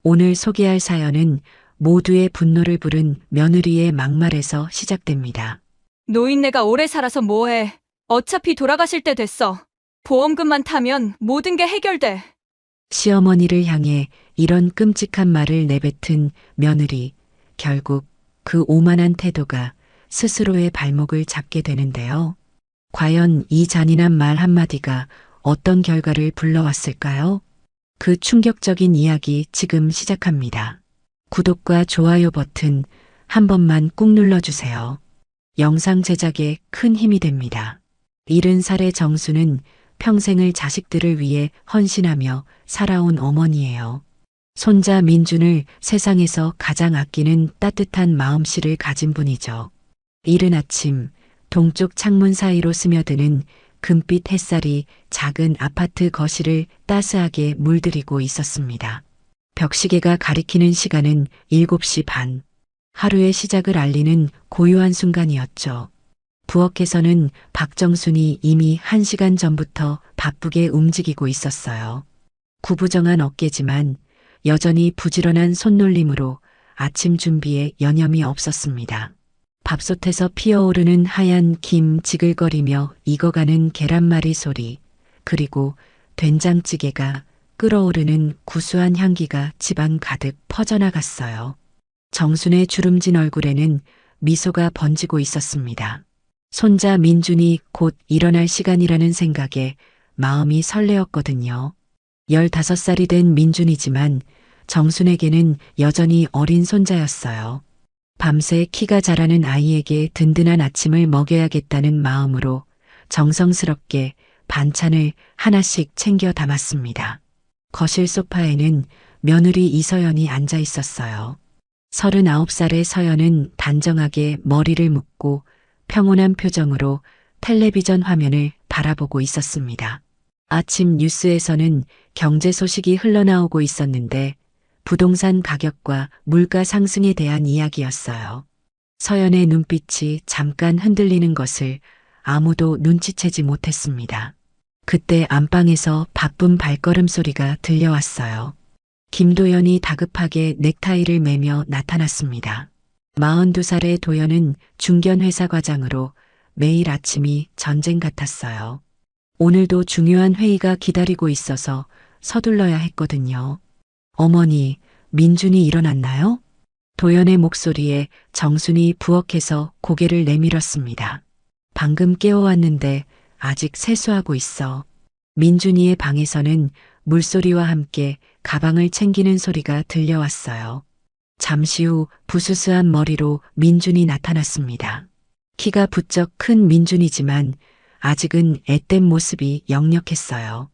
오늘 소개할 사연은 모두의 분노를 부른 며느리의 막말에서 시작됩니다. 노인네가 오래 살아서 뭐해. 어차피 돌아가실 때 됐어. 보험금만 타면 모든 게 해결돼. 시어머니를 향해 이런 끔찍한 말을 내뱉은 며느리, 결국 그 오만한 태도가 스스로의 발목을 잡게 되는데요. 과연 이 잔인한 말 한마디가 어떤 결과를 불러왔을까요? 그 충격적인 이야기 지금 시작합니다. 구독과 좋아요 버튼 한 번만 꾹 눌러주세요. 영상 제작에 큰 힘이 됩니다. 70살의 정수는 평생을 자식들을 위해 헌신하며 살아온 어머니예요. 손자 민준을 세상에서 가장 아끼는 따뜻한 마음씨를 가진 분이죠. 이른 아침 동쪽 창문 사이로 스며드는 금빛 햇살이 작은 아파트 거실을 따스하게 물들이고 있었습니다. 벽시계가 가리키는 시간은 7시 반. 하루의 시작을 알리는 고요한 순간이었죠. 부엌에서는 박정순이 이미 1시간 전부터 바쁘게 움직이고 있었어요. 구부정한 어깨지만 여전히 부지런한 손놀림으로 아침 준비에 여념이 없었습니다. 밥솥에서 피어오르는 하얀 김 지글거리며 익어가는 계란말이 소리, 그리고 된장찌개가 끓어오르는 구수한 향기가 집안 가득 퍼져나갔어요. 정순의 주름진 얼굴에는 미소가 번지고 있었습니다. 손자 민준이 곧 일어날 시간이라는 생각에 마음이 설레었거든요. 15살이 된 민준이지만 정순에게는 여전히 어린 손자였어요. 밤새 키가 자라는 아이에게 든든한 아침을 먹여야겠다는 마음으로 정성스럽게 반찬을 하나씩 챙겨 담았습니다. 거실 소파에는 며느리 이서연이 앉아 있었어요. 39살의 서연은 단정하게 머리를 묶고 평온한 표정으로 텔레비전 화면을 바라보고 있었습니다. 아침 뉴스에서는 경제 소식이 흘러나오고 있었는데 부동산 가격과 물가 상승에 대한 이야기였어요. 서연의 눈빛이 잠깐 흔들리는 것을 아무도 눈치채지 못했습니다. 그때 안방에서 바쁜 발걸음 소리가 들려왔어요. 김도연이 다급하게 넥타이를 매며 나타났습니다. 42살의 도연은 중견회사 과장으로 매일 아침이 전쟁 같았어요. 오늘도 중요한 회의가 기다리고 있어서 서둘러야 했거든요. 어머니, 민준이 일어났나요? 도연의 목소리에 정순이 부엌에서 고개를 내밀었습니다. 방금 깨워왔는데 아직 세수하고 있어. 민준이의 방에서는 물소리와 함께 가방을 챙기는 소리가 들려왔어요. 잠시 후 부스스한 머리로 민준이 나타났습니다. 키가 부쩍 큰 민준이지만 아직은 앳된 모습이 역력했어요.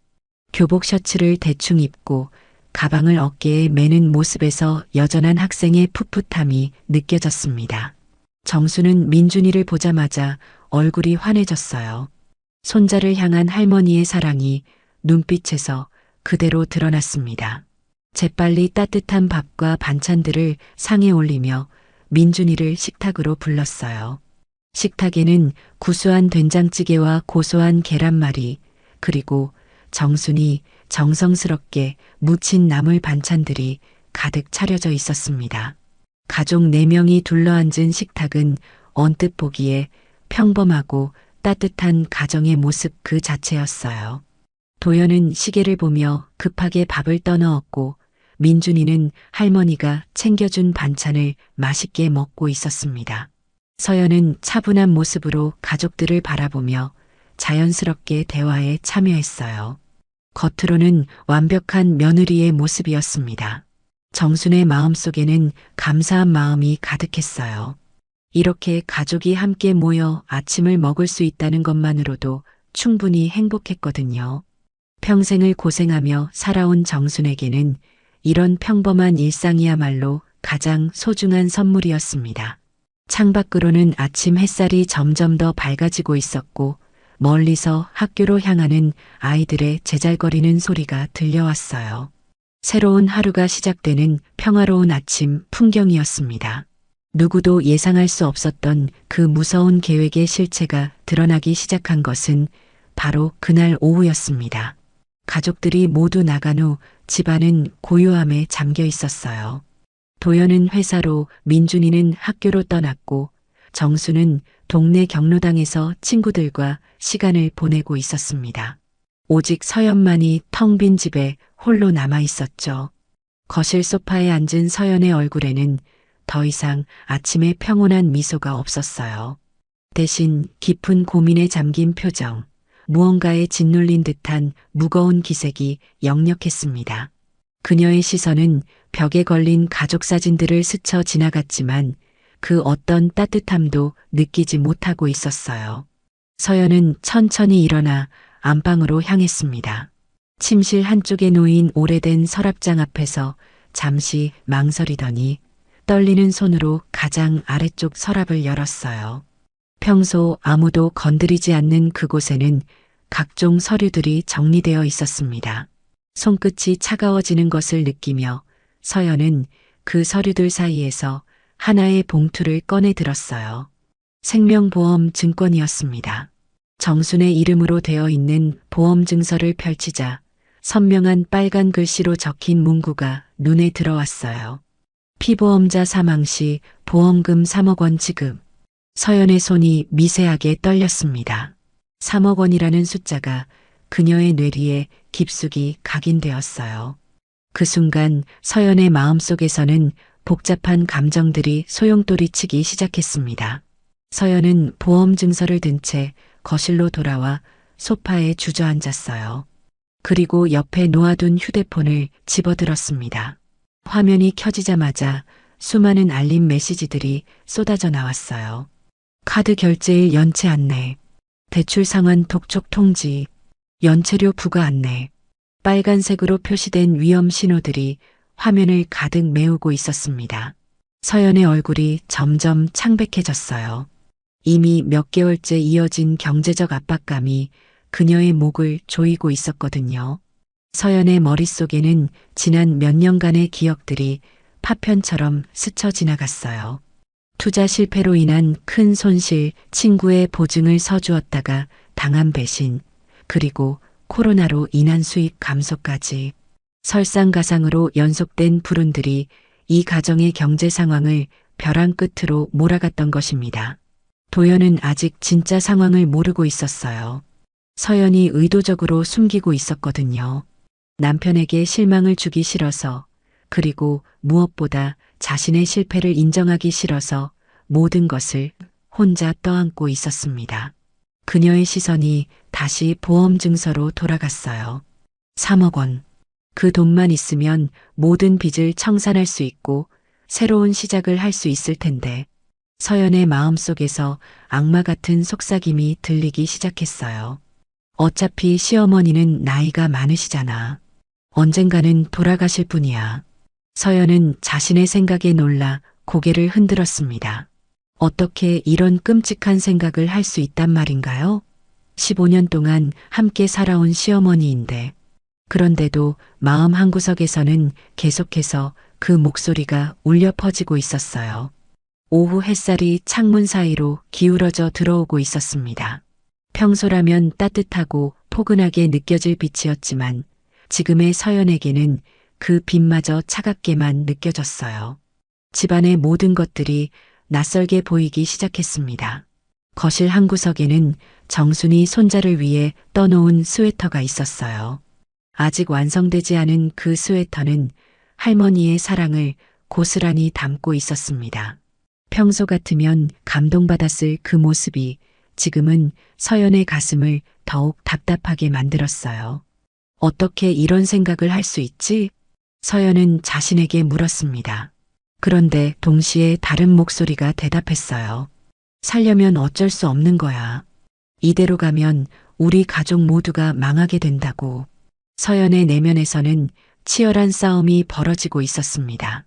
교복 셔츠를 대충 입고 가방을 어깨에 매는 모습에서 여전한 학생의 풋풋함이 느껴졌습니다. 정수는 민준이를 보자마자 얼굴이 환해졌어요. 손자를 향한 할머니의 사랑이 눈빛에서 그대로 드러났습니다. 재빨리 따뜻한 밥과 반찬들을 상에 올리며 민준이를 식탁으로 불렀어요. 식탁에는 구수한 된장찌개와 고소한 계란말이, 그리고 정순이 정성스럽게 무친 나물 반찬들이 가득 차려져 있었습니다. 가족 4명이 둘러앉은 식탁은 언뜻 보기에 평범하고 따뜻한 가정의 모습 그 자체였어요. 도연은 시계를 보며 급하게 밥을 떠넣었고 민준이는 할머니가 챙겨준 반찬을 맛있게 먹고 있었습니다. 서연은 차분한 모습으로 가족들을 바라보며 자연스럽게 대화에 참여했어요. 겉으로는 완벽한 며느리의 모습이었습니다. 정순의 마음속에는 감사한 마음이 가득했어요. 이렇게 가족이 함께 모여 아침을 먹을 수 있다는 것만으로도 충분히 행복했거든요. 평생을 고생하며 살아온 정순에게는 이런 평범한 일상이야말로 가장 소중한 선물이었습니다. 창밖으로는 아침 햇살이 점점 더 밝아지고 있었고 멀리서 학교로 향하는 아이들의 제잘거리는 소리가 들려왔어요. 새로운 하루가 시작되는 평화로운 아침 풍경이었습니다. 누구도 예상할 수 없었던 그 무서운 계획의 실체가 드러나기 시작한 것은 바로 그날 오후였습니다. 가족들이 모두 나간 후 집안은 고요함에 잠겨 있었어요. 도연은 회사로, 민준이는 학교로 떠났고 정수는 동네 경로당에서 친구들과 시간을 보내고 있었습니다. 오직 서연만이 텅 빈 집에 홀로 남아 있었죠. 거실 소파에 앉은 서연의 얼굴에는 더 이상 아침의 평온한 미소가 없었어요. 대신 깊은 고민에 잠긴 표정, 무언가에 짓눌린 듯한 무거운 기색이 역력했습니다. 그녀의 시선은 벽에 걸린 가족 사진들을 스쳐 지나갔지만 그 어떤 따뜻함도 느끼지 못하고 있었어요. 서연은 천천히 일어나 안방으로 향했습니다. 침실 한쪽에 놓인 오래된 서랍장 앞에서 잠시 망설이더니 떨리는 손으로 가장 아래쪽 서랍을 열었어요. 평소 아무도 건드리지 않는 그곳에는 각종 서류들이 정리되어 있었습니다. 손끝이 차가워지는 것을 느끼며 서연은 그 서류들 사이에서 하나의 봉투를 꺼내 들었어요. 생명보험 증권이었습니다. 정순의 이름으로 되어 있는 보험증서를 펼치자 선명한 빨간 글씨로 적힌 문구가 눈에 들어왔어요. 피보험자 사망 시 보험금 3억 원 지급. 서연의 손이 미세하게 떨렸습니다. 3억 원이라는 숫자가 그녀의 뇌리에 깊숙이 각인되었어요. 그 순간 서연의 마음속에서는 복잡한 감정들이 소용돌이치기 시작했습니다. 서연은 보험 증서를 든 채 거실로 돌아와 소파에 주저앉았어요. 그리고 옆에 놓아둔 휴대폰을 집어들었습니다. 화면이 켜지자마자 수많은 알림 메시지들이 쏟아져 나왔어요. 카드 결제일 연체 안내, 대출 상환 독촉 통지, 연체료 부과 안내, 빨간색으로 표시된 위험 신호들이 화면을 가득 메우고 있었습니다. 서연의 얼굴이 점점 창백해졌어요. 이미 몇 개월째 이어진 경제적 압박감이 그녀의 목을 조이고 있었거든요. 서연의 머릿속에는 지난 몇 년간의 기억들이 파편처럼 스쳐 지나갔어요. 투자 실패로 인한 큰 손실, 친구의 보증을 서주었다가 당한 배신, 그리고 코로나로 인한 수입 감소까지 설상가상으로 연속된 불운들이 이 가정의 경제 상황을 벼랑 끝으로 몰아갔던 것입니다. 도연은 아직 진짜 상황을 모르고 있었어요. 서연이 의도적으로 숨기고 있었거든요. 남편에게 실망을 주기 싫어서, 그리고 무엇보다 자신의 실패를 인정하기 싫어서 모든 것을 혼자 떠안고 있었습니다. 그녀의 시선이 다시 보험 증서로 돌아갔어요. 3억 원. 그 돈만 있으면 모든 빚을 청산할 수 있고 새로운 시작을 할 수 있을 텐데 서연의 마음속에서 악마 같은 속삭임이 들리기 시작했어요. 어차피 시어머니는 나이가 많으시잖아. 언젠가는 돌아가실 분이야. 서연은 자신의 생각에 놀라 고개를 흔들었습니다. 어떻게 이런 끔찍한 생각을 할 수 있단 말인가요? 15년 동안 함께 살아온 시어머니인데 그런데도 마음 한구석에서는 계속해서 그 목소리가 울려 퍼지고 있었어요. 오후 햇살이 창문 사이로 기울어져 들어오고 있었습니다. 평소라면 따뜻하고 포근하게 느껴질 빛이었지만 지금의 서연에게는 그 빛마저 차갑게만 느껴졌어요. 집안의 모든 것들이 낯설게 보이기 시작했습니다. 거실 한구석에는 정순이 손자를 위해 떠놓은 스웨터가 있었어요. 아직 완성되지 않은 그 스웨터는 할머니의 사랑을 고스란히 담고 있었습니다. 평소 같으면 감동받았을 그 모습이 지금은 서연의 가슴을 더욱 답답하게 만들었어요. 어떻게 이런 생각을 할 수 있지? 서연은 자신에게 물었습니다. 그런데 동시에 다른 목소리가 대답했어요. 살려면 어쩔 수 없는 거야. 이대로 가면 우리 가족 모두가 망하게 된다고. 서연의 내면에서는 치열한 싸움이 벌어지고 있었습니다.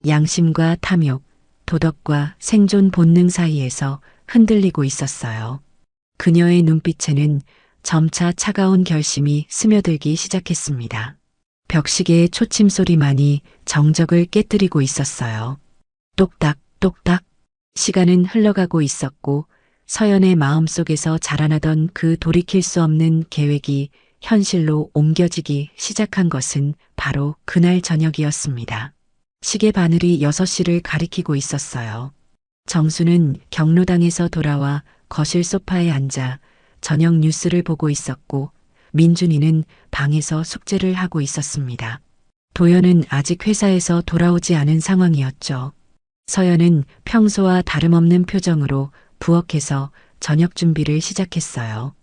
양심과 탐욕, 도덕과 생존 본능 사이에서 흔들리고 있었어요. 그녀의 눈빛에는 점차 차가운 결심이 스며들기 시작했습니다. 벽시계의 초침 소리만이 정적을 깨뜨리고 있었어요. 똑딱, 똑딱. 시간은 흘러가고 있었고 서연의 마음속에서 자라나던 그 돌이킬 수 없는 계획이 현실로 옮겨지기 시작한 것은 바로 그날 저녁이었습니다. 시계 바늘이 6시를 가리키고 있었어요. 정수는 경로당에서 돌아와 거실 소파에 앉아 저녁 뉴스를 보고 있었고 민준이는 방에서 숙제를 하고 있었습니다. 도연은 아직 회사에서 돌아오지 않은 상황이었죠. 서연은 평소와 다름없는 표정으로 부엌에서 저녁 준비를 시작했어요.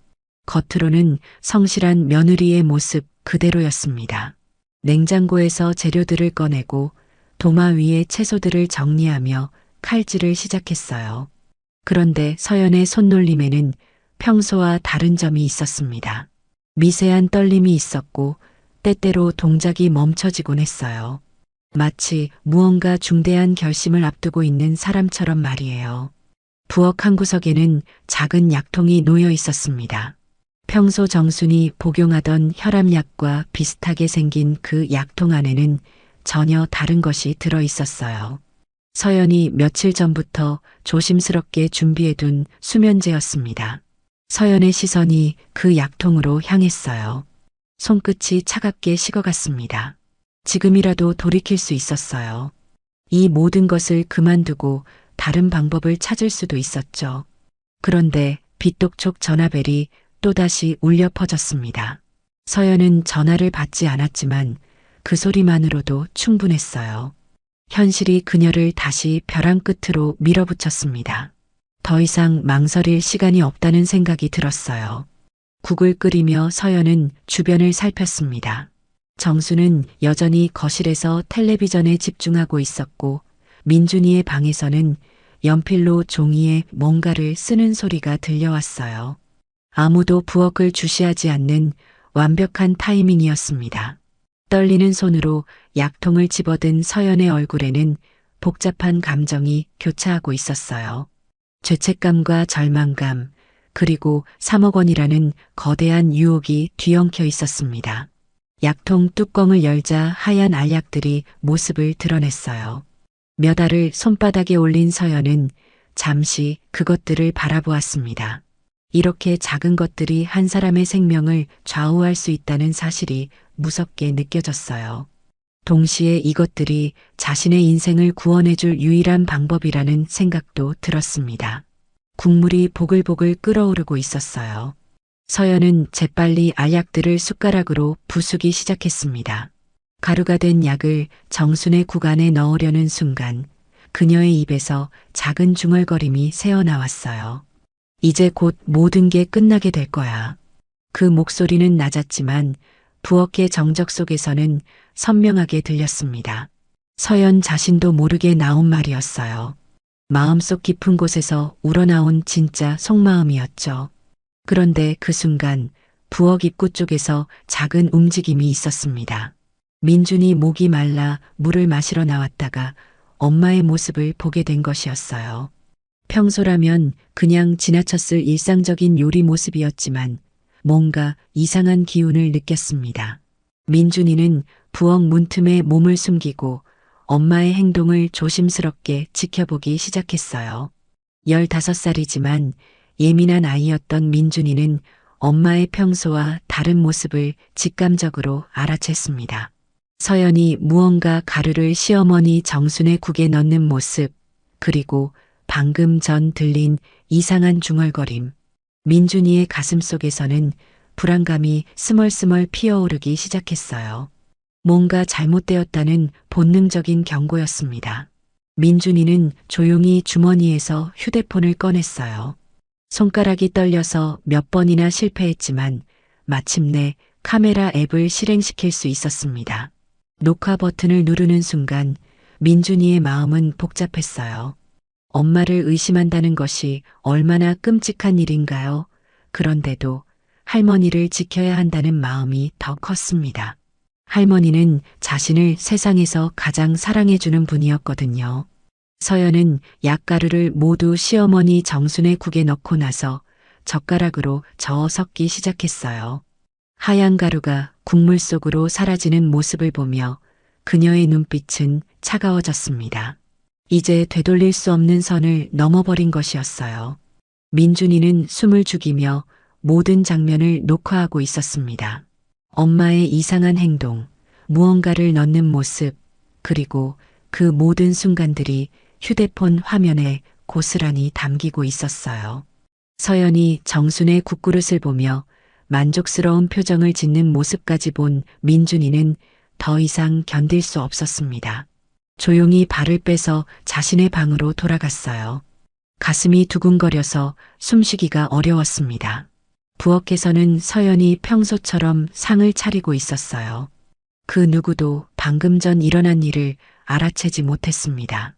겉으로는 성실한 며느리의 모습 그대로였습니다. 냉장고에서 재료들을 꺼내고 도마 위에 채소들을 정리하며 칼질을 시작했어요. 그런데 서연의 손놀림에는 평소와 다른 점이 있었습니다. 미세한 떨림이 있었고 때때로 동작이 멈춰지곤 했어요. 마치 무언가 중대한 결심을 앞두고 있는 사람처럼 말이에요. 부엌 한 구석에는 작은 약통이 놓여 있었습니다. 평소 정순이 복용하던 혈압약과 비슷하게 생긴 그 약통 안에는 전혀 다른 것이 들어 있었어요. 서연이 며칠 전부터 조심스럽게 준비해둔 수면제였습니다. 서연의 시선이 그 약통으로 향했어요. 손끝이 차갑게 식어갔습니다. 지금이라도 돌이킬 수 있었어요. 이 모든 것을 그만두고 다른 방법을 찾을 수도 있었죠. 그런데 빗독촉 전화벨이 또다시 울려 퍼졌습니다. 서연은 전화를 받지 않았지만 그 소리만으로도 충분했어요. 현실이 그녀를 다시 벼랑 끝으로 밀어붙였습니다. 더 이상 망설일 시간이 없다는 생각이 들었어요. 국을 끓이며 서연은 주변을 살폈습니다. 정수는 여전히 거실에서 텔레비전에 집중하고 있었고 민준이의 방에서는 연필로 종이에 뭔가를 쓰는 소리가 들려왔어요. 아무도 부엌을 주시하지 않는 완벽한 타이밍이었습니다. 떨리는 손으로 약통을 집어든 서연의 얼굴에는 복잡한 감정이 교차하고 있었어요. 죄책감과 절망감, 그리고 3억 원이라는 거대한 유혹이 뒤엉켜 있었습니다. 약통 뚜껑을 열자 하얀 알약들이 모습을 드러냈어요. 몇 알을 손바닥에 올린 서연은 잠시 그것들을 바라보았습니다. 이렇게 작은 것들이 한 사람의 생명을 좌우할 수 있다는 사실이 무섭게 느껴졌어요. 동시에 이것들이 자신의 인생을 구원해줄 유일한 방법이라는 생각도 들었습니다. 국물이 보글보글 끓어오르고 있었어요. 서연은 재빨리 알약들을 숟가락으로 부수기 시작했습니다. 가루가 된 약을 정순의 국 안에 넣으려는 순간 그녀의 입에서 작은 중얼거림이 새어나왔어요. 이제 곧 모든 게 끝나게 될 거야. 그 목소리는 낮았지만 부엌의 정적 속에서는 선명하게 들렸습니다. 서연 자신도 모르게 나온 말이었어요. 마음속 깊은 곳에서 우러나온 진짜 속마음이었죠. 그런데 그 순간 부엌 입구 쪽에서 작은 움직임이 있었습니다. 민준이 목이 말라 물을 마시러 나왔다가 엄마의 모습을 보게 된 것이었어요. 평소라면 그냥 지나쳤을 일상적인 요리 모습이었지만 뭔가 이상한 기운을 느꼈습니다. 민준이는 부엌 문틈에 몸을 숨기고 엄마의 행동을 조심스럽게 지켜보기 시작했어요. 15살이지만 예민한 아이였던 민준이는 엄마의 평소와 다른 모습을 직감적으로 알아챘습니다. 서연이 무언가 가루를 시어머니 정순의 국에 넣는 모습, 그리고 방금 전 들린 이상한 중얼거림. 민준이의 가슴 속에서는 불안감이 스멀스멀 피어오르기 시작했어요. 뭔가 잘못되었다는 본능적인 경고였습니다. 민준이는 조용히 주머니에서 휴대폰을 꺼냈어요. 손가락이 떨려서 몇 번이나 실패했지만 마침내 카메라 앱을 실행시킬 수 있었습니다. 녹화 버튼을 누르는 순간 민준이의 마음은 복잡했어요. 엄마를 의심한다는 것이 얼마나 끔찍한 일인가요? 그런데도 할머니를 지켜야 한다는 마음이 더 컸습니다. 할머니는 자신을 세상에서 가장 사랑해주는 분이었거든요. 서연은 약가루를 모두 시어머니 정순의 국에 넣고 나서 젓가락으로 저어 섞기 시작했어요. 하얀 가루가 국물 속으로 사라지는 모습을 보며 그녀의 눈빛은 차가워졌습니다. 이제 되돌릴 수 없는 선을 넘어버린 것이었어요. 민준이는 숨을 죽이며 모든 장면을 녹화하고 있었습니다. 엄마의 이상한 행동, 무언가를 넣는 모습, 그리고 그 모든 순간들이 휴대폰 화면에 고스란히 담기고 있었어요. 서연이 정순의 국그릇을 보며 만족스러운 표정을 짓는 모습까지 본 민준이는 더 이상 견딜 수 없었습니다. 조용히 발을 빼서 자신의 방으로 돌아갔어요. 가슴이 두근거려서 숨쉬기가 어려웠습니다. 부엌에서는 서연이 평소처럼 상을 차리고 있었어요. 그 누구도 방금 전 일어난 일을 알아채지 못했습니다.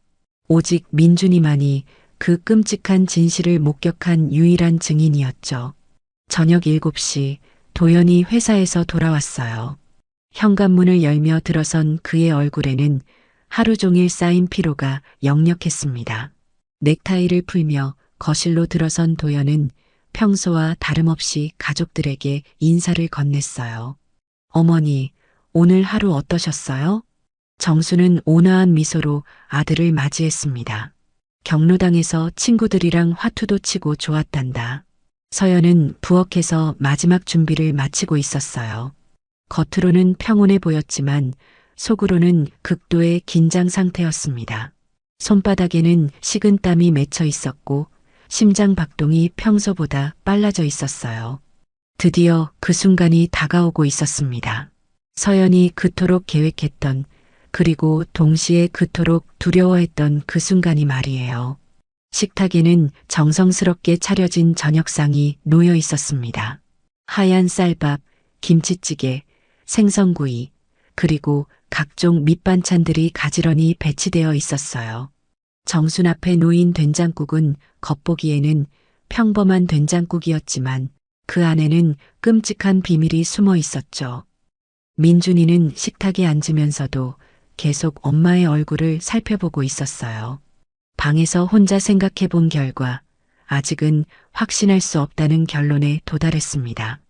오직 민준이만이 그 끔찍한 진실을 목격한 유일한 증인이었죠. 저녁 7시 도연이 회사에서 돌아왔어요. 현관문을 열며 들어선 그의 얼굴에는 하루 종일 쌓인 피로가 역력했습니다. 넥타이를 풀며 거실로 들어선 도연은 평소와 다름없이 가족들에게 인사를 건넸어요. 어머니, 오늘 하루 어떠셨어요? 정수는 온화한 미소로 아들을 맞이했습니다. 경로당에서 친구들이랑 화투도 치고 좋았단다. 서연은 부엌에서 마지막 준비를 마치고 있었어요. 겉으로는 평온해 보였지만 속으로는 극도의 긴장 상태였습니다. 손바닥에는 식은땀이 맺혀 있었고 심장 박동이 평소보다 빨라져 있었어요. 드디어 그 순간이 다가오고 있었습니다. 서연이 그토록 계획했던, 그리고 동시에 그토록 두려워했던 그 순간이 말이에요. 식탁에는 정성스럽게 차려진 저녁상이 놓여 있었습니다. 하얀 쌀밥, 김치찌개, 생선구이, 그리고 각종 밑반찬들이 가지런히 배치되어 있었어요. 정순 앞에 놓인 된장국은 겉보기에는 평범한 된장국이었지만 그 안에는 끔찍한 비밀이 숨어 있었죠. 민준이는 식탁에 앉으면서도 계속 엄마의 얼굴을 살펴보고 있었어요. 방에서 혼자 생각해 본 결과 아직은 확신할 수 없다는 결론에 도달했습니다.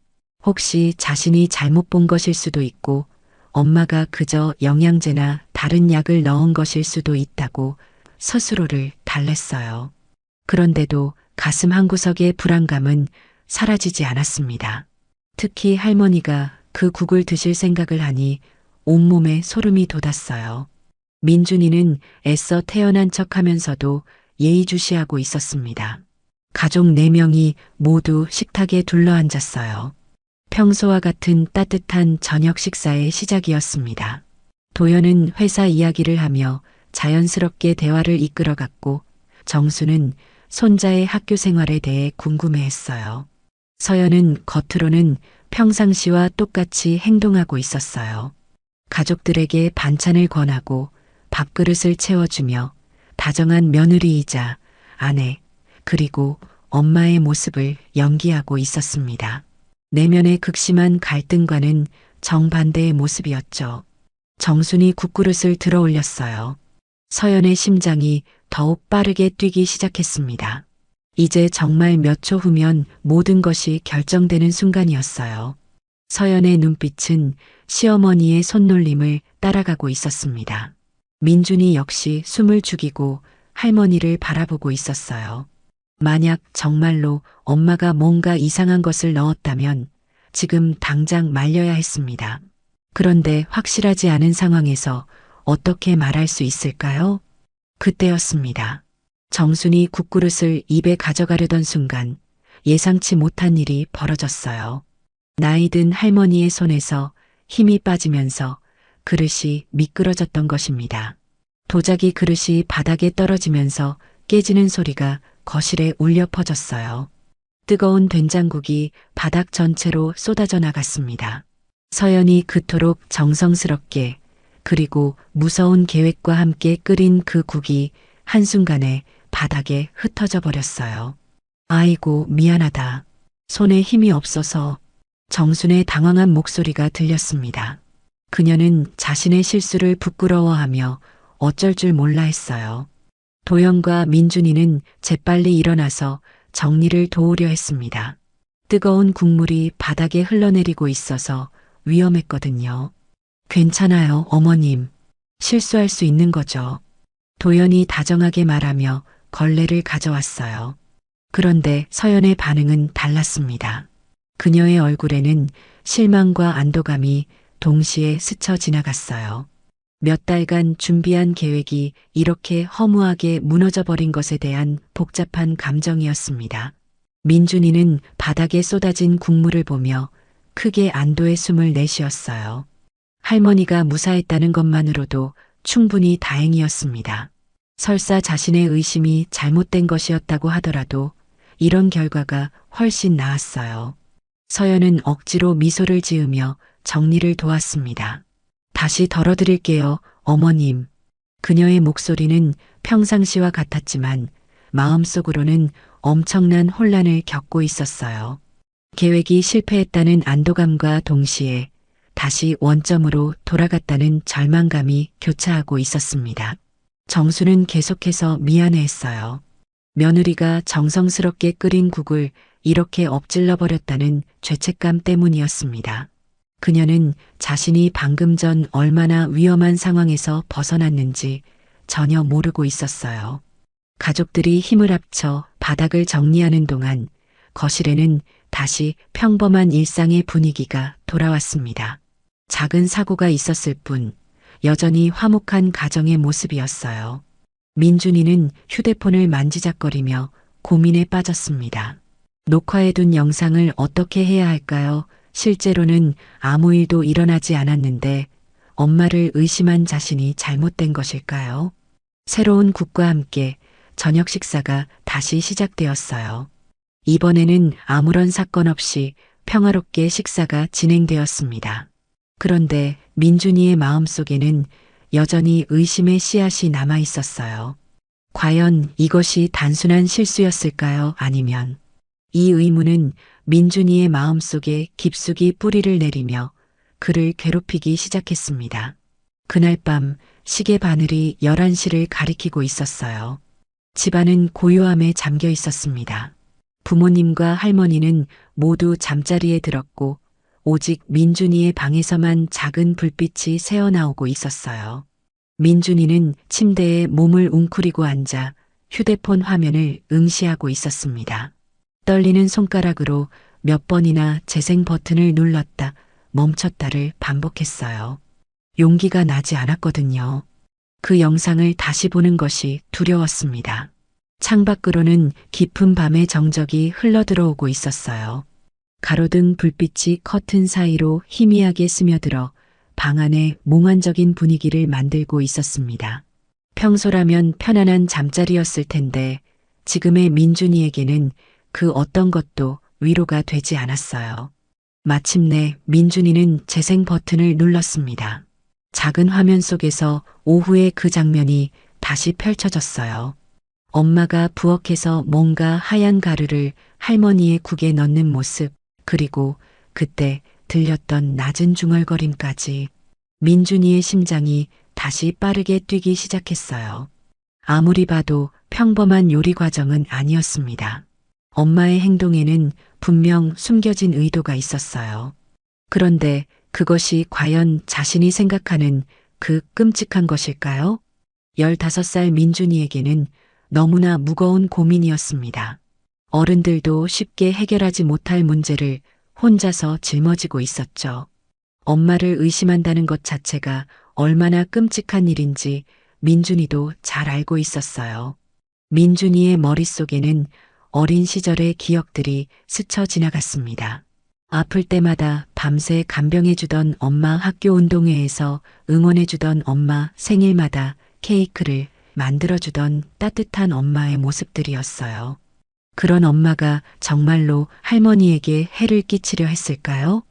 혹시 자신이 잘못 본 것일 수도 있고 엄마가 그저 영양제나 다른 약을 넣은 것일 수도 있다고 스스로를 달랬어요. 그런데도 가슴 한구석의 불안감은 사라지지 않았습니다. 특히 할머니가 그 국을 드실 생각을 하니 온몸에 소름이 돋았어요. 민준이는 애써 태어난 척하면서도 예의주시하고 있었습니다. 가족 4명이 모두 식탁에 둘러앉았어요. 평소와 같은 따뜻한 저녁 식사의 시작이었습니다. 도연은 회사 이야기를 하며 자연스럽게 대화를 이끌어갔고 정수는 손자의 학교 생활에 대해 궁금해했어요. 서연은 겉으로는 평상시와 똑같이 행동하고 있었어요. 가족들에게 반찬을 권하고 밥그릇을 채워주며 다정한 며느리이자 아내, 그리고 엄마의 모습을 연기하고 있었습니다. 내면의 극심한 갈등과는 정반대의 모습이었죠. 정순이 국그릇을 들어 올렸어요. 서연의 심장이 더욱 빠르게 뛰기 시작했습니다. 이제 정말 몇 초 후면 모든 것이 결정되는 순간이었어요. 서연의 눈빛은 시어머니의 손놀림을 따라가고 있었습니다. 민준이 역시 숨을 죽이고 할머니를 바라보고 있었어요. 만약 정말로 엄마가 뭔가 이상한 것을 넣었다면 지금 당장 말려야 했습니다. 그런데 확실하지 않은 상황에서 어떻게 말할 수 있을까요? 그때였습니다. 정순이 국그릇을 입에 가져가려던 순간 예상치 못한 일이 벌어졌어요. 나이 든 할머니의 손에서 힘이 빠지면서 그릇이 미끄러졌던 것입니다. 도자기 그릇이 바닥에 떨어지면서 깨지는 소리가 거실에 울려 퍼졌어요. 뜨거운 된장국이 바닥 전체로 쏟아져 나갔습니다. 서연이 그토록 정성스럽게 그리고 무서운 계획과 함께 끓인 그 국이 한순간에 바닥에 흩어져 버렸어요. 아이고, 미안하다. 손에 힘이 없어서. 정순의 당황한 목소리가 들렸습니다. 그녀는 자신의 실수를 부끄러워하며 어쩔 줄 몰라 했어요. 도연과 민준이는 재빨리 일어나서 정리를 도우려 했습니다. 뜨거운 국물이 바닥에 흘러내리고 있어서 위험했거든요. 괜찮아요, 어머님. 실수할 수 있는 거죠. 도연이 다정하게 말하며 걸레를 가져왔어요. 그런데 서연의 반응은 달랐습니다. 그녀의 얼굴에는 실망과 안도감이 동시에 스쳐 지나갔어요. 몇 달간 준비한 계획이 이렇게 허무하게 무너져버린 것에 대한 복잡한 감정이었습니다. 민준이는 바닥에 쏟아진 국물을 보며 크게 안도의 숨을 내쉬었어요. 할머니가 무사했다는 것만으로도 충분히 다행이었습니다. 설사 자신의 의심이 잘못된 것이었다고 하더라도 이런 결과가 훨씬 나았어요. 서연은 억지로 미소를 지으며 정리를 도왔습니다. 다시 덜어드릴게요, 어머님. 그녀의 목소리는 평상시와 같았지만 마음속으로는 엄청난 혼란을 겪고 있었어요. 계획이 실패했다는 안도감과 동시에 다시 원점으로 돌아갔다는 절망감이 교차하고 있었습니다. 정수는 계속해서 미안해했어요. 며느리가 정성스럽게 끓인 국을 이렇게 엎질러 버렸다는 죄책감 때문이었습니다. 그녀는 자신이 방금 전 얼마나 위험한 상황에서 벗어났는지 전혀 모르고 있었어요. 가족들이 힘을 합쳐 바닥을 정리하는 동안 거실에는 다시 평범한 일상의 분위기가 돌아왔습니다. 작은 사고가 있었을 뿐 여전히 화목한 가정의 모습이었어요. 민준이는 휴대폰을 만지작거리며 고민에 빠졌습니다. 녹화해둔 영상을 어떻게 해야 할까요? 실제로는 아무 일도 일어나지 않았는데 엄마를 의심한 자신이 잘못된 것일까요? 새로운 국과 함께 저녁 식사가 다시 시작되었어요. 이번에는 아무런 사건 없이 평화롭게 식사가 진행되었습니다. 그런데 민준이의 마음속에는 여전히 의심의 씨앗이 남아 있었어요. 과연 이것이 단순한 실수였을까요? 아니면 이 의문은 민준이의 마음속에 깊숙이 뿌리를 내리며 그를 괴롭히기 시작했습니다. 그날 밤 시계 바늘이 11시를 가리키고 있었어요. 집안은 고요함에 잠겨 있었습니다. 부모님과 할머니는 모두 잠자리에 들었고 오직 민준이의 방에서만 작은 불빛이 새어나오고 있었어요. 민준이는 침대에 몸을 웅크리고 앉아 휴대폰 화면을 응시하고 있었습니다. 떨리는 손가락으로 몇 번이나 재생 버튼을 눌렀다 멈췄다를 반복했어요. 용기가 나지 않았거든요. 그 영상을 다시 보는 것이 두려웠습니다. 창밖으로는 깊은 밤의 정적이 흘러들어오고 있었어요. 가로등 불빛이 커튼 사이로 희미하게 스며들어 방 안에 몽환적인 분위기를 만들고 있었습니다. 평소라면 편안한 잠자리였을 텐데 지금의 민준이에게는 그 어떤 것도 위로가 되지 않았어요. 마침내 민준이는 재생 버튼을 눌렀습니다. 작은 화면 속에서 오후의 그 장면이 다시 펼쳐졌어요. 엄마가 부엌에서 뭔가 하얀 가루를 할머니의 국에 넣는 모습, 그리고 그때 들렸던 낮은 중얼거림까지. 민준이의 심장이 다시 빠르게 뛰기 시작했어요. 아무리 봐도 평범한 요리 과정은 아니었습니다. 엄마의 행동에는 분명 숨겨진 의도가 있었어요. 그런데 그것이 과연 자신이 생각하는 그 끔찍한 것일까요? 15살 민준이에게는 너무나 무거운 고민이었습니다. 어른들도 쉽게 해결하지 못할 문제를 혼자서 짊어지고 있었죠. 엄마를 의심한다는 것 자체가 얼마나 끔찍한 일인지 민준이도 잘 알고 있었어요. 민준이의 머릿속에는 어린 시절의 기억들이 스쳐 지나갔습니다. 아플 때마다 밤새 간병해주던 엄마 학교 운동회에서 응원해주던 엄마 생일마다 케이크를 만들어주던 따뜻한 엄마의 모습들이었어요. 그런 엄마가 정말로 할머니에게 해를 끼치려 했을까요?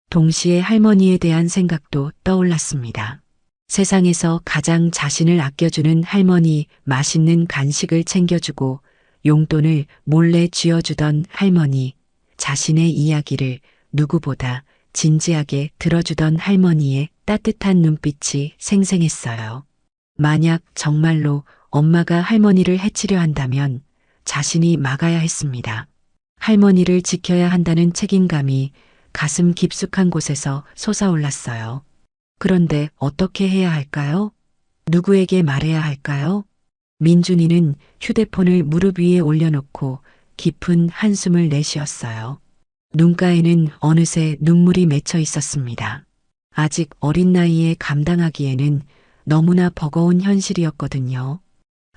동시에 할머니에 대한 생각도 떠올랐습니다. 세상에서 가장 자신을 아껴주는 할머니, 맛있는 간식을 챙겨주고 용돈을 몰래 쥐어주던 할머니, 자신의 이야기를 누구보다 진지하게 들어주던 할머니의 따뜻한 눈빛이 생생했어요. 만약 정말로 엄마가 할머니를 해치려 한다면 자신이 막아야 했습니다. 할머니를 지켜야 한다는 책임감이 가슴 깊숙한 곳에서 솟아올랐어요. 그런데 어떻게 해야 할까요? 누구에게 말해야 할까요? 민준이는 휴대폰을 무릎 위에 올려놓고 깊은 한숨을 내쉬었어요. 눈가에는 어느새 눈물이 맺혀 있었습니다. 아직 어린 나이에 감당하기에는 너무나 버거운 현실이었거든요.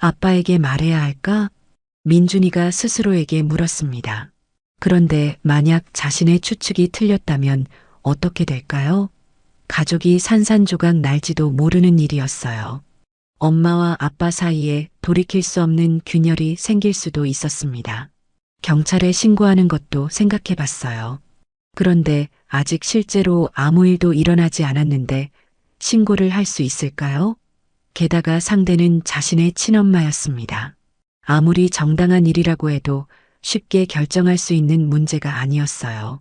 아빠에게 말해야 할까? 민준이가 스스로에게 물었습니다. 그런데 만약 자신의 추측이 틀렸다면 어떻게 될까요? 가족이 산산조각 날지도 모르는 일이었어요. 엄마와 아빠 사이에 돌이킬 수 없는 균열이 생길 수도 있었습니다. 경찰에 신고하는 것도 생각해 봤어요. 그런데 아직 실제로 아무 일도 일어나지 않았는데 신고를 할 수 있을까요? 게다가 상대는 자신의 친엄마였습니다. 아무리 정당한 일이라고 해도 쉽게 결정할 수 있는 문제가 아니었어요.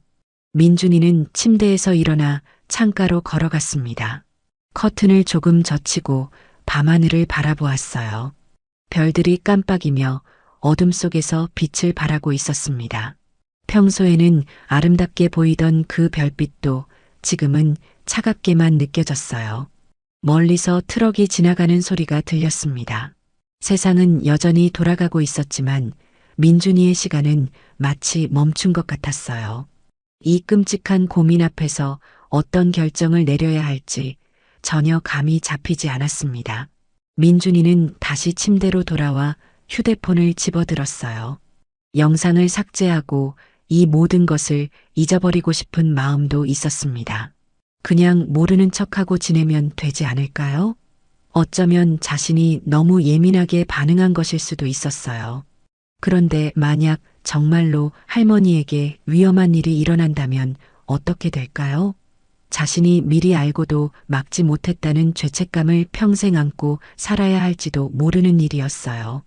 민준이는 침대에서 일어나 창가로 걸어갔습니다. 커튼을 조금 젖히고 밤하늘을 바라보았어요. 별들이 깜빡이며 어둠 속에서 빛을 발하고 있었습니다. 평소에는 아름답게 보이던 그 별빛도 지금은 차갑게만 느껴졌어요. 멀리서 트럭이 지나가는 소리가 들렸습니다. 세상은 여전히 돌아가고 있었지만 민준이의 시간은 마치 멈춘 것 같았어요. 이 끔찍한 고민 앞에서 어떤 결정을 내려야 할지 전혀 감이 잡히지 않았습니다. 민준이는 다시 침대로 돌아와 휴대폰을 집어들었어요. 영상을 삭제하고 이 모든 것을 잊어버리고 싶은 마음도 있었습니다. 그냥 모르는 척하고 지내면 되지 않을까요? 어쩌면 자신이 너무 예민하게 반응한 것일 수도 있었어요. 그런데 만약 정말로 할머니에게 위험한 일이 일어난다면 어떻게 될까요? 자신이 미리 알고도 막지 못했다는 죄책감을 평생 안고 살아야 할지도 모르는 일이었어요.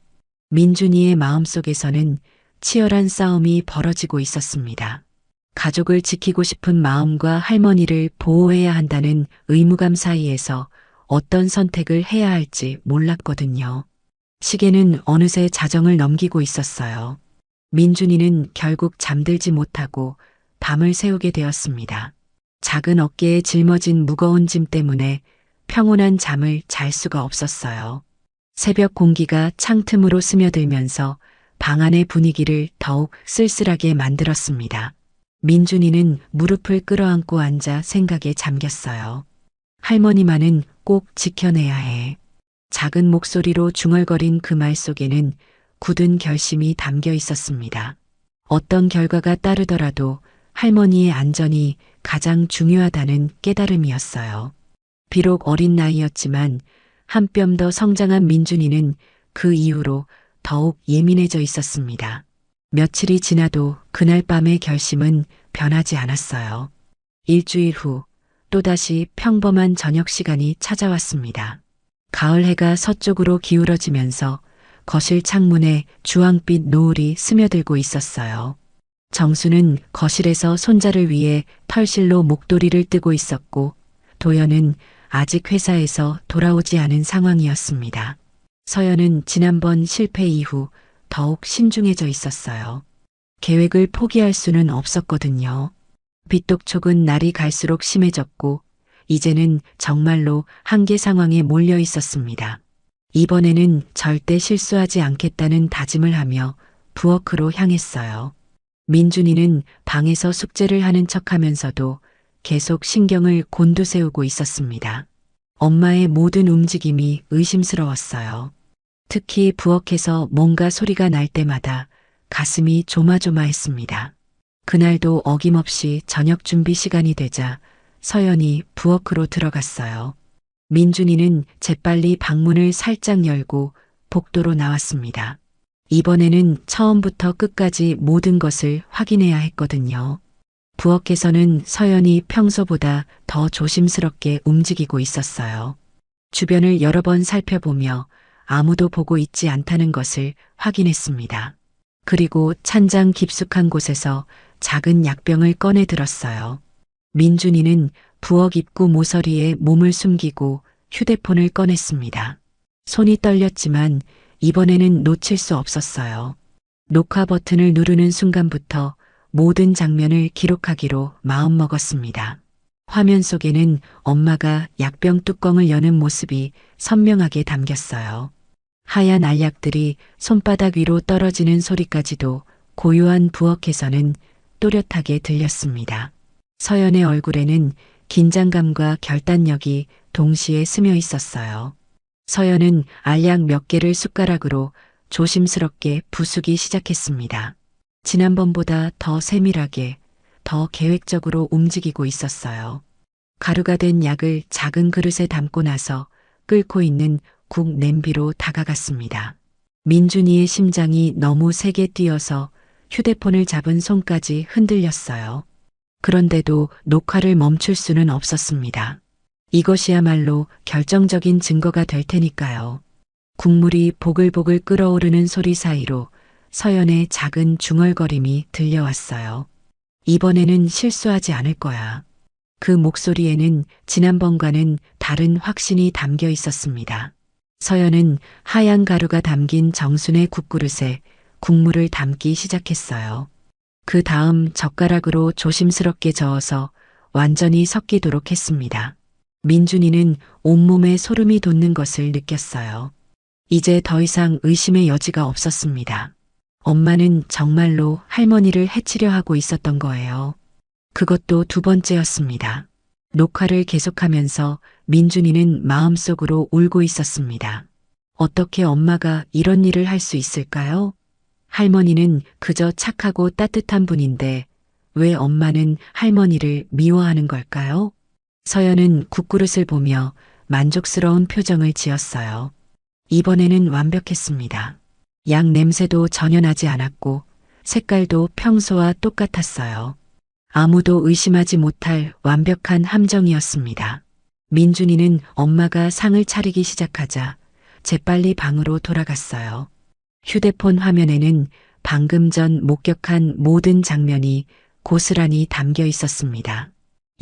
민준이의 마음속에서는 치열한 싸움이 벌어지고 있었습니다. 가족을 지키고 싶은 마음과 할머니를 보호해야 한다는 의무감 사이에서 어떤 선택을 해야 할지 몰랐거든요. 시계는 어느새 자정을 넘기고 있었어요. 민준이는 결국 잠들지 못하고 밤을 새우게 되었습니다. 작은 어깨에 짊어진 무거운 짐 때문에 평온한 잠을 잘 수가 없었어요. 새벽 공기가 창틈으로 스며들면서 방 안의 분위기를 더욱 쓸쓸하게 만들었습니다. 민준이는 무릎을 끌어안고 앉아 생각에 잠겼어요. 할머니만은 꼭 지켜내야 해. 작은 목소리로 중얼거린 그 말 속에는 굳은 결심이 담겨 있었습니다. 어떤 결과가 따르더라도 할머니의 안전이 가장 중요하다는 깨달음이었어요. 비록 어린 나이였지만 한 뼘 더 성장한 민준이는 그 이후로 더욱 예민해져 있었습니다. 며칠이 지나도 그날 밤의 결심은 변하지 않았어요. 일주일 후 또다시 평범한 저녁 시간이 찾아왔습니다. 가을 해가 서쪽으로 기울어지면서 거실 창문에 주황빛 노을이 스며들고 있었어요. 정수는 거실에서 손자를 위해 털실로 목도리를 뜨고 있었고 도연은 아직 회사에서 돌아오지 않은 상황이었습니다. 서연은 지난번 실패 이후 더욱 신중해져 있었어요. 계획을 포기할 수는 없었거든요. 빚독촉은 날이 갈수록 심해졌고 이제는 정말로 한계 상황에 몰려 있었습니다. 이번에는 절대 실수하지 않겠다는 다짐을 하며 부엌으로 향했어요. 민준이는 방에서 숙제를 하는 척하면서도 계속 신경을 곤두세우고 있었습니다. 엄마의 모든 움직임이 의심스러웠어요. 특히 부엌에서 뭔가 소리가 날 때마다 가슴이 조마조마했습니다. 그날도 어김없이 저녁 준비 시간이 되자 서연이 부엌으로 들어갔어요. 민준이는 재빨리 방문을 살짝 열고 복도로 나왔습니다. 이번에는 처음부터 끝까지 모든 것을 확인해야 했거든요. 부엌에서는 서연이 평소보다 더 조심스럽게 움직이고 있었어요. 주변을 여러 번 살펴보며 아무도 보고 있지 않다는 것을 확인했습니다. 그리고 찬장 깊숙한 곳에서 작은 약병을 꺼내 들었어요. 민준이는 부엌 입구 모서리에 몸을 숨기고 휴대폰을 꺼냈습니다. 손이 떨렸지만 이번에는 놓칠 수 없었어요. 녹화 버튼을 누르는 순간부터 모든 장면을 기록하기로 마음먹었습니다. 화면 속에는 엄마가 약병 뚜껑을 여는 모습이 선명하게 담겼어요. 하얀 알약들이 손바닥 위로 떨어지는 소리까지도 고요한 부엌에서는 또렷하게 들렸습니다. 서연의 얼굴에는 긴장감과 결단력이 동시에 스며 있었어요. 서연은 알약 몇 개를 숟가락으로 조심스럽게 부수기 시작했습니다. 지난번보다 더 세밀하게, 더 계획적으로 움직이고 있었어요. 가루가 된 약을 작은 그릇에 담고 나서 끓고 있는 국 냄비로 다가갔습니다. 민준이의 심장이 너무 세게 뛰어서 휴대폰을 잡은 손까지 흔들렸어요. 그런데도 녹화를 멈출 수는 없었습니다. 이것이야말로 결정적인 증거가 될 테니까요. 국물이 보글보글 끓어오르는 소리 사이로 서연의 작은 중얼거림이 들려왔어요. 이번에는 실수하지 않을 거야. 그 목소리에는 지난번과는 다른 확신이 담겨 있었습니다. 서연은 하얀 가루가 담긴 정순의 국그릇에 국물을 담기 시작했어요. 그 다음 젓가락으로 조심스럽게 저어서 완전히 섞이도록 했습니다. 민준이는 온몸에 소름이 돋는 것을 느꼈어요. 이제 더 이상 의심의 여지가 없었습니다. 엄마는 정말로 할머니를 해치려 하고 있었던 거예요. 그것도 두 번째였습니다. 녹화를 계속하면서 민준이는 마음속으로 울고 있었습니다. 어떻게 엄마가 이런 일을 할 수 있을까요? 할머니는 그저 착하고 따뜻한 분인데 왜 엄마는 할머니를 미워하는 걸까요? 서연은 국그릇을 보며 만족스러운 표정을 지었어요. 이번에는 완벽했습니다. 약 냄새도 전혀 나지 않았고 색깔도 평소와 똑같았어요. 아무도 의심하지 못할 완벽한 함정이었습니다. 민준이는 엄마가 상을 차리기 시작하자 재빨리 방으로 돌아갔어요. 휴대폰 화면에는 방금 전 목격한 모든 장면이 고스란히 담겨 있었습니다.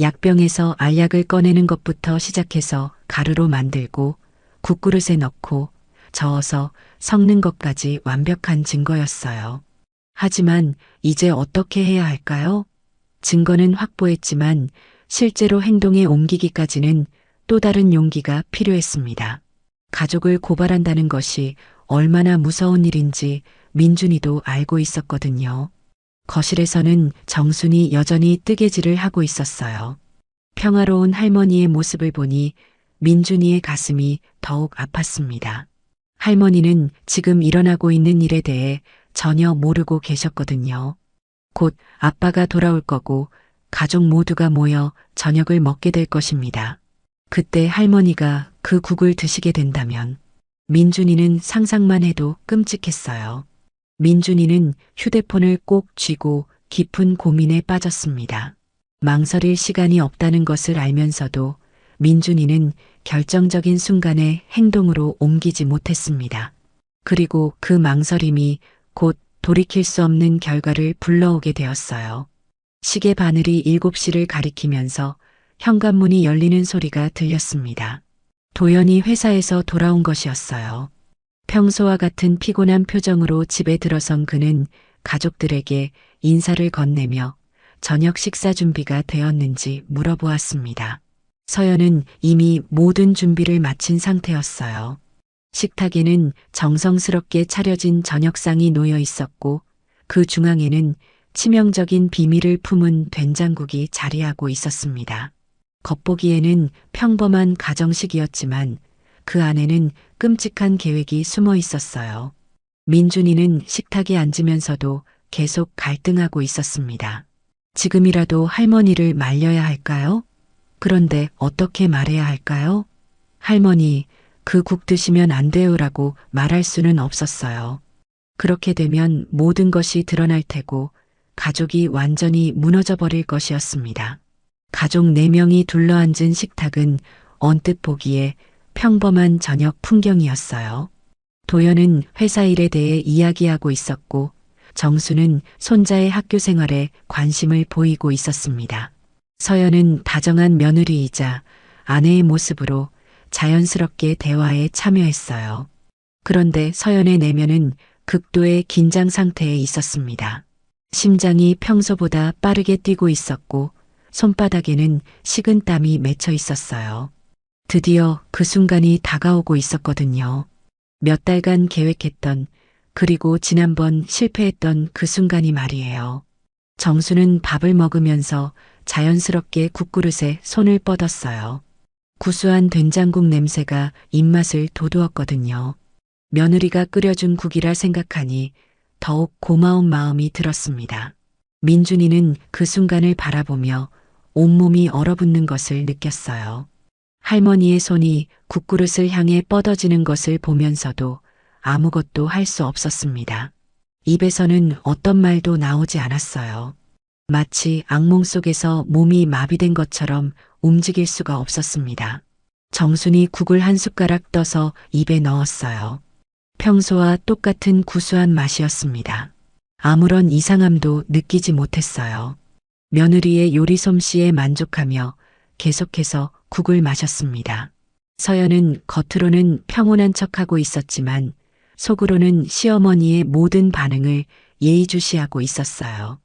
약병에서 알약을 꺼내는 것부터 시작해서 가루로 만들고 국그릇에 넣고 저어서 섞는 것까지 완벽한 증거였어요. 하지만 이제 어떻게 해야 할까요? 증거는 확보했지만 실제로 행동에 옮기기까지는 또 다른 용기가 필요했습니다. 가족을 고발한다는 것이 얼마나 무서운 일인지 민준이도 알고 있었거든요. 거실에서는 정순이 여전히 뜨개질을 하고 있었어요. 평화로운 할머니의 모습을 보니 민준이의 가슴이 더욱 아팠습니다. 할머니는 지금 일어나고 있는 일에 대해 전혀 모르고 계셨거든요. 곧 아빠가 돌아올 거고 가족 모두가 모여 저녁을 먹게 될 것입니다. 그때 할머니가 그 국을 드시게 된다면 민준이는 상상만 해도 끔찍했어요. 민준이는 휴대폰을 꼭 쥐고 깊은 고민에 빠졌습니다. 망설일 시간이 없다는 것을 알면서도 민준이는 결정적인 순간에 행동으로 옮기지 못했습니다. 그리고 그 망설임이 곧 돌이킬 수 없는 결과를 불러오게 되었어요. 시계 바늘이 7시를 가리키면서 현관문이 열리는 소리가 들렸습니다. 도연이 회사에서 돌아온 것이었어요. 평소와 같은 피곤한 표정으로 집에 들어선 그는 가족들에게 인사를 건네며 저녁 식사 준비가 되었는지 물어보았습니다. 서연은 이미 모든 준비를 마친 상태였어요. 식탁에는 정성스럽게 차려진 저녁상이 놓여 있었고 그 중앙에는 치명적인 비밀을 품은 된장국이 자리하고 있었습니다. 겉보기에는 평범한 가정식이었지만 그 안에는 끔찍한 계획이 숨어 있었어요. 민준이는 식탁에 앉으면서도 계속 갈등하고 있었습니다. 지금이라도 할머니를 말려야 할까요? 그런데 어떻게 말해야 할까요? 할머니, 그 국 드시면 안 돼요라고 말할 수는 없었어요. 그렇게 되면 모든 것이 드러날 테고 가족이 완전히 무너져 버릴 것이었습니다. 가족 4명이 둘러앉은 식탁은 언뜻 보기에 평범한 저녁 풍경이었어요. 도연은 회사 일에 대해 이야기하고 있었고 정수는 손자의 학교 생활에 관심을 보이고 있었습니다. 서연은 다정한 며느리이자 아내의 모습으로 자연스럽게 대화에 참여했어요. 그런데 서연의 내면은 극도의 긴장 상태에 있었습니다. 심장이 평소보다 빠르게 뛰고 있었고 손바닥에는 식은 땀이 맺혀 있었어요. 드디어 그 순간이 다가오고 있었거든요. 몇 달간 계획했던 그리고 지난번 실패했던 그 순간이 말이에요. 정수는 밥을 먹으면서 자연스럽게 국그릇에 손을 뻗었어요. 구수한 된장국 냄새가 입맛을 돋우었거든요. 며느리가 끓여준 국이라 생각하니 더욱 고마운 마음이 들었습니다. 민준이는 그 순간을 바라보며 온몸이 얼어붙는 것을 느꼈어요. 할머니의 손이 국그릇을 향해 뻗어지는 것을 보면서도 아무것도 할 수 없었습니다. 입에서는 어떤 말도 나오지 않았어요. 마치 악몽 속에서 몸이 마비된 것처럼 움직일 수가 없었습니다. 정순이 국을 한 숟가락 떠서 입에 넣었어요. 평소와 똑같은 구수한 맛이었습니다. 아무런 이상함도 느끼지 못했어요. 며느리의 요리 솜씨에 만족하며 계속해서 국을 마셨습니다. 서연은 겉으로는 평온한 척하고 있었지만 속으로는 시어머니의 모든 반응을 예의주시하고 있었어요.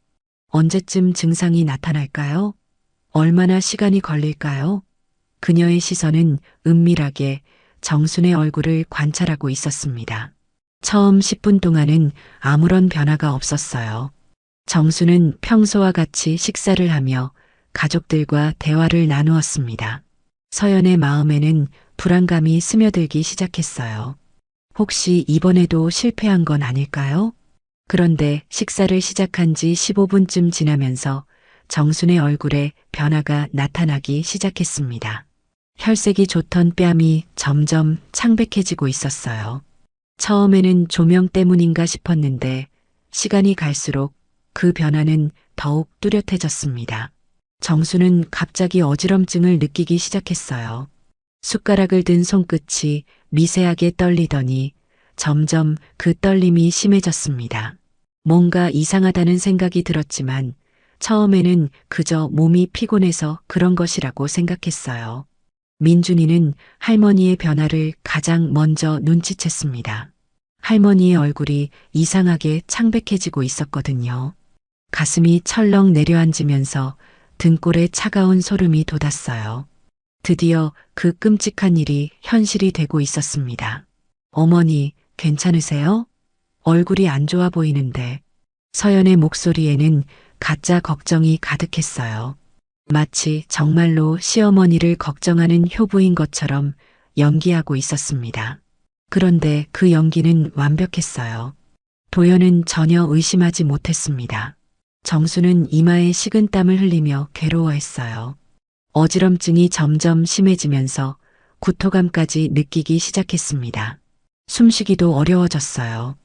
언제쯤 증상이 나타날까요? 얼마나 시간이 걸릴까요? 그녀의 시선은 은밀하게 정순의 얼굴을 관찰하고 있었습니다. 처음 10분 동안은 아무런 변화가 없었어요. 정순은 평소와 같이 식사를 하며 가족들과 대화를 나누었습니다. 서연의 마음에는 불안감이 스며들기 시작했어요. 혹시 이번에도 실패한 건 아닐까요? 그런데 식사를 시작한 지 15분쯤 지나면서 정순의 얼굴에 변화가 나타나기 시작했습니다. 혈색이 좋던 뺨이 점점 창백해지고 있었어요. 처음에는 조명 때문인가 싶었는데 시간이 갈수록 그 변화는 더욱 뚜렷해졌습니다. 정수는 갑자기 어지럼증을 느끼기 시작했어요. 숟가락을 든 손끝이 미세하게 떨리더니 점점 그 떨림이 심해졌습니다. 뭔가 이상하다는 생각이 들었지만 처음에는 그저 몸이 피곤해서 그런 것이라고 생각했어요. 민준이는 할머니의 변화를 가장 먼저 눈치챘습니다. 할머니의 얼굴이 이상하게 창백해지고 있었거든요. 가슴이 철렁 내려앉으면서 등골에 차가운 소름이 돋았어요. 드디어 그 끔찍한 일이 현실이 되고 있었습니다. 어머니, 괜찮으세요? 얼굴이 안 좋아 보이는데. 서연의 목소리에는 가짜 걱정이 가득했어요. 마치 정말로 시어머니를 걱정하는 효부인 것처럼 연기하고 있었습니다. 그런데 그 연기는 완벽했어요. 도연은 전혀 의심하지 못했습니다. 정수는 이마에 식은땀을 흘리며 괴로워했어요. 어지럼증이 점점 심해지면서 구토감까지 느끼기 시작했습니다. 숨쉬기도 어려워졌어요.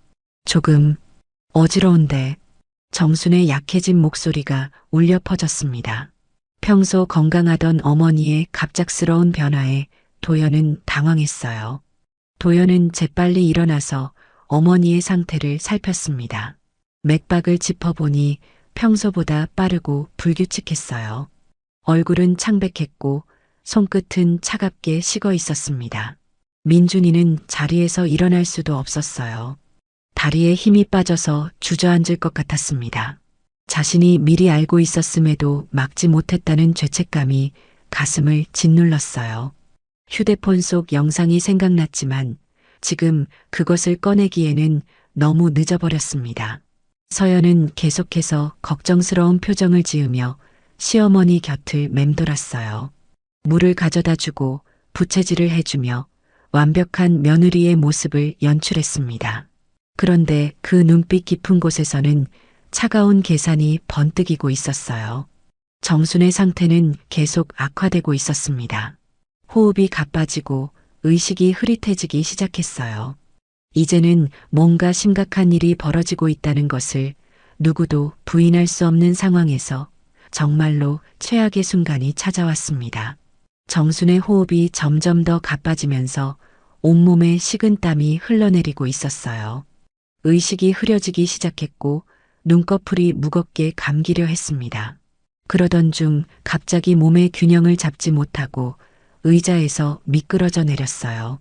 조금 어지러운데. 정순의 약해진 목소리가 울려 퍼졌습니다. 평소 건강하던 어머니의 갑작스러운 변화에 도연은 당황했어요. 도연은 재빨리 일어나서 어머니의 상태를 살폈습니다. 맥박을 짚어보니 평소보다 빠르고 불규칙했어요. 얼굴은 창백했고 손끝은 차갑게 식어 있었습니다. 민준이는 자리에서 일어날 수도 없었어요. 다리에 힘이 빠져서 주저앉을 것 같았습니다. 자신이 미리 알고 있었음에도 막지 못했다는 죄책감이 가슴을 짓눌렀어요. 휴대폰 속 영상이 생각났지만 지금 그것을 꺼내기에는 너무 늦어버렸습니다. 서연은 계속해서 걱정스러운 표정을 지으며 시어머니 곁을 맴돌았어요. 물을 가져다 주고 부채질을 해주며 완벽한 며느리의 모습을 연출했습니다. 그런데 그 눈빛 깊은 곳에서는 차가운 계산이 번뜩이고 있었어요. 정순의 상태는 계속 악화되고 있었습니다. 호흡이 가빠지고 의식이 흐릿해지기 시작했어요. 이제는 뭔가 심각한 일이 벌어지고 있다는 것을 누구도 부인할 수 없는 상황에서 정말로 최악의 순간이 찾아왔습니다. 정순의 호흡이 점점 더 가빠지면서 온몸에 식은땀이 흘러내리고 있었어요. 의식이 흐려지기 시작했고 눈꺼풀이 무겁게 감기려 했습니다. 그러던 중 갑자기 몸의 균형을 잡지 못하고 의자에서 미끄러져 내렸어요.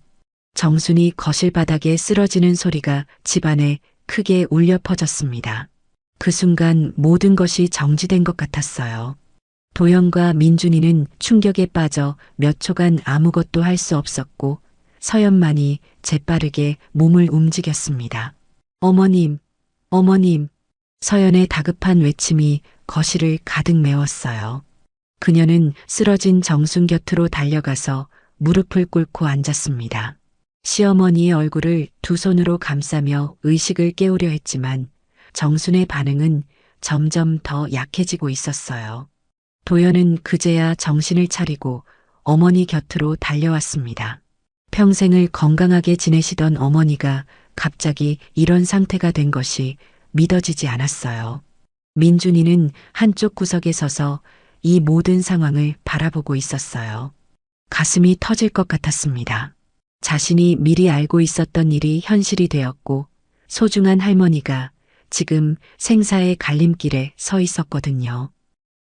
정순이 거실 바닥에 쓰러지는 소리가 집안에 크게 울려 퍼졌습니다. 그 순간 모든 것이 정지된 것 같았어요. 도연과 민준이는 충격에 빠져 몇 초간 아무것도 할 수 없었고 서연만이 재빠르게 몸을 움직였습니다. 어머님, 어머님. 서연의 다급한 외침이 거실을 가득 메웠어요. 그녀는 쓰러진 정순 곁으로 달려가서 무릎을 꿇고 앉았습니다. 시어머니의 얼굴을 두 손으로 감싸며 의식을 깨우려 했지만 정순의 반응은 점점 더 약해지고 있었어요. 도연은 그제야 정신을 차리고 어머니 곁으로 달려왔습니다. 평생을 건강하게 지내시던 어머니가 갑자기 이런 상태가 된 것이 믿어지지 않았어요. 민준이는 한쪽 구석에 서서 이 모든 상황을 바라보고 있었어요. 가슴이 터질 것 같았습니다. 자신이 미리 알고 있었던 일이 현실이 되었고 소중한 할머니가 지금 생사의 갈림길에 서 있었거든요.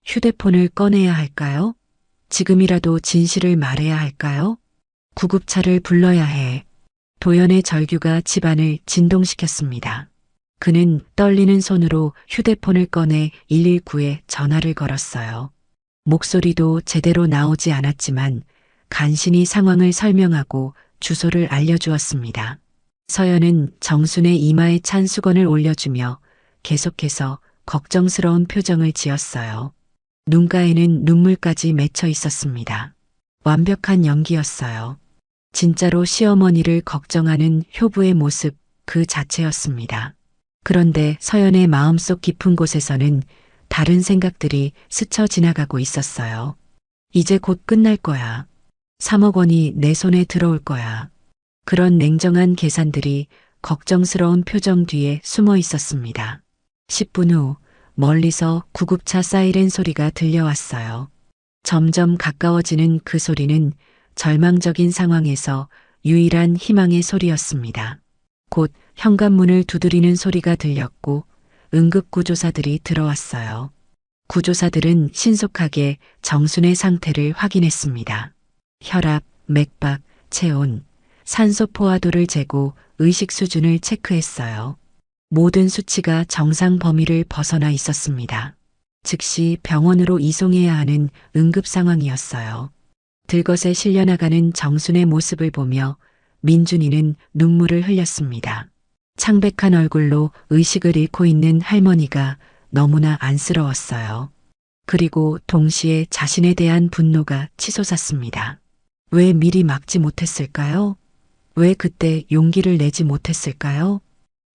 휴대폰을 꺼내야 할까요? 지금이라도 진실을 말해야 할까요? 구급차를 불러야 해. 도연의 절규가 집안을 진동시켰습니다. 그는 떨리는 손으로 휴대폰을 꺼내 119에 전화를 걸었어요. 목소리도 제대로 나오지 않았지만 간신히 상황을 설명하고 주소를 알려주었습니다. 서연은 정순의 이마에 찬 수건을 올려주며 계속해서 걱정스러운 표정을 지었어요. 눈가에는 눈물까지 맺혀 있었습니다. 완벽한 연기였어요. 진짜로 시어머니를 걱정하는 효부의 모습 그 자체였습니다. 그런데 서연의 마음속 깊은 곳에서는 다른 생각들이 스쳐 지나가고 있었어요. 이제 곧 끝날 거야. 3억 원이 내 손에 들어올 거야. 그런 냉정한 계산들이 걱정스러운 표정 뒤에 숨어 있었습니다. 10분 후 멀리서 구급차 사이렌 소리가 들려왔어요. 점점 가까워지는 그 소리는 절망적인 상황에서 유일한 희망의 소리였습니다. 곧 현관문을 두드리는 소리가 들렸고 응급구조사들이 들어왔어요. 구조사들은 신속하게 정순의 상태를 확인했습니다. 혈압, 맥박, 체온, 산소 포화도를 재고 의식 수준을 체크했어요. 모든 수치가 정상 범위를 벗어나 있었습니다. 즉시 병원으로 이송해야 하는 응급 상황이었어요. 들것에 실려나가는 정순의 모습을 보며 민준이는 눈물을 흘렸습니다. 창백한 얼굴로 의식을 잃고 있는 할머니가 너무나 안쓰러웠어요. 그리고 동시에 자신에 대한 분노가 치솟았습니다. 왜 미리 막지 못했을까요? 왜 그때 용기를 내지 못했을까요?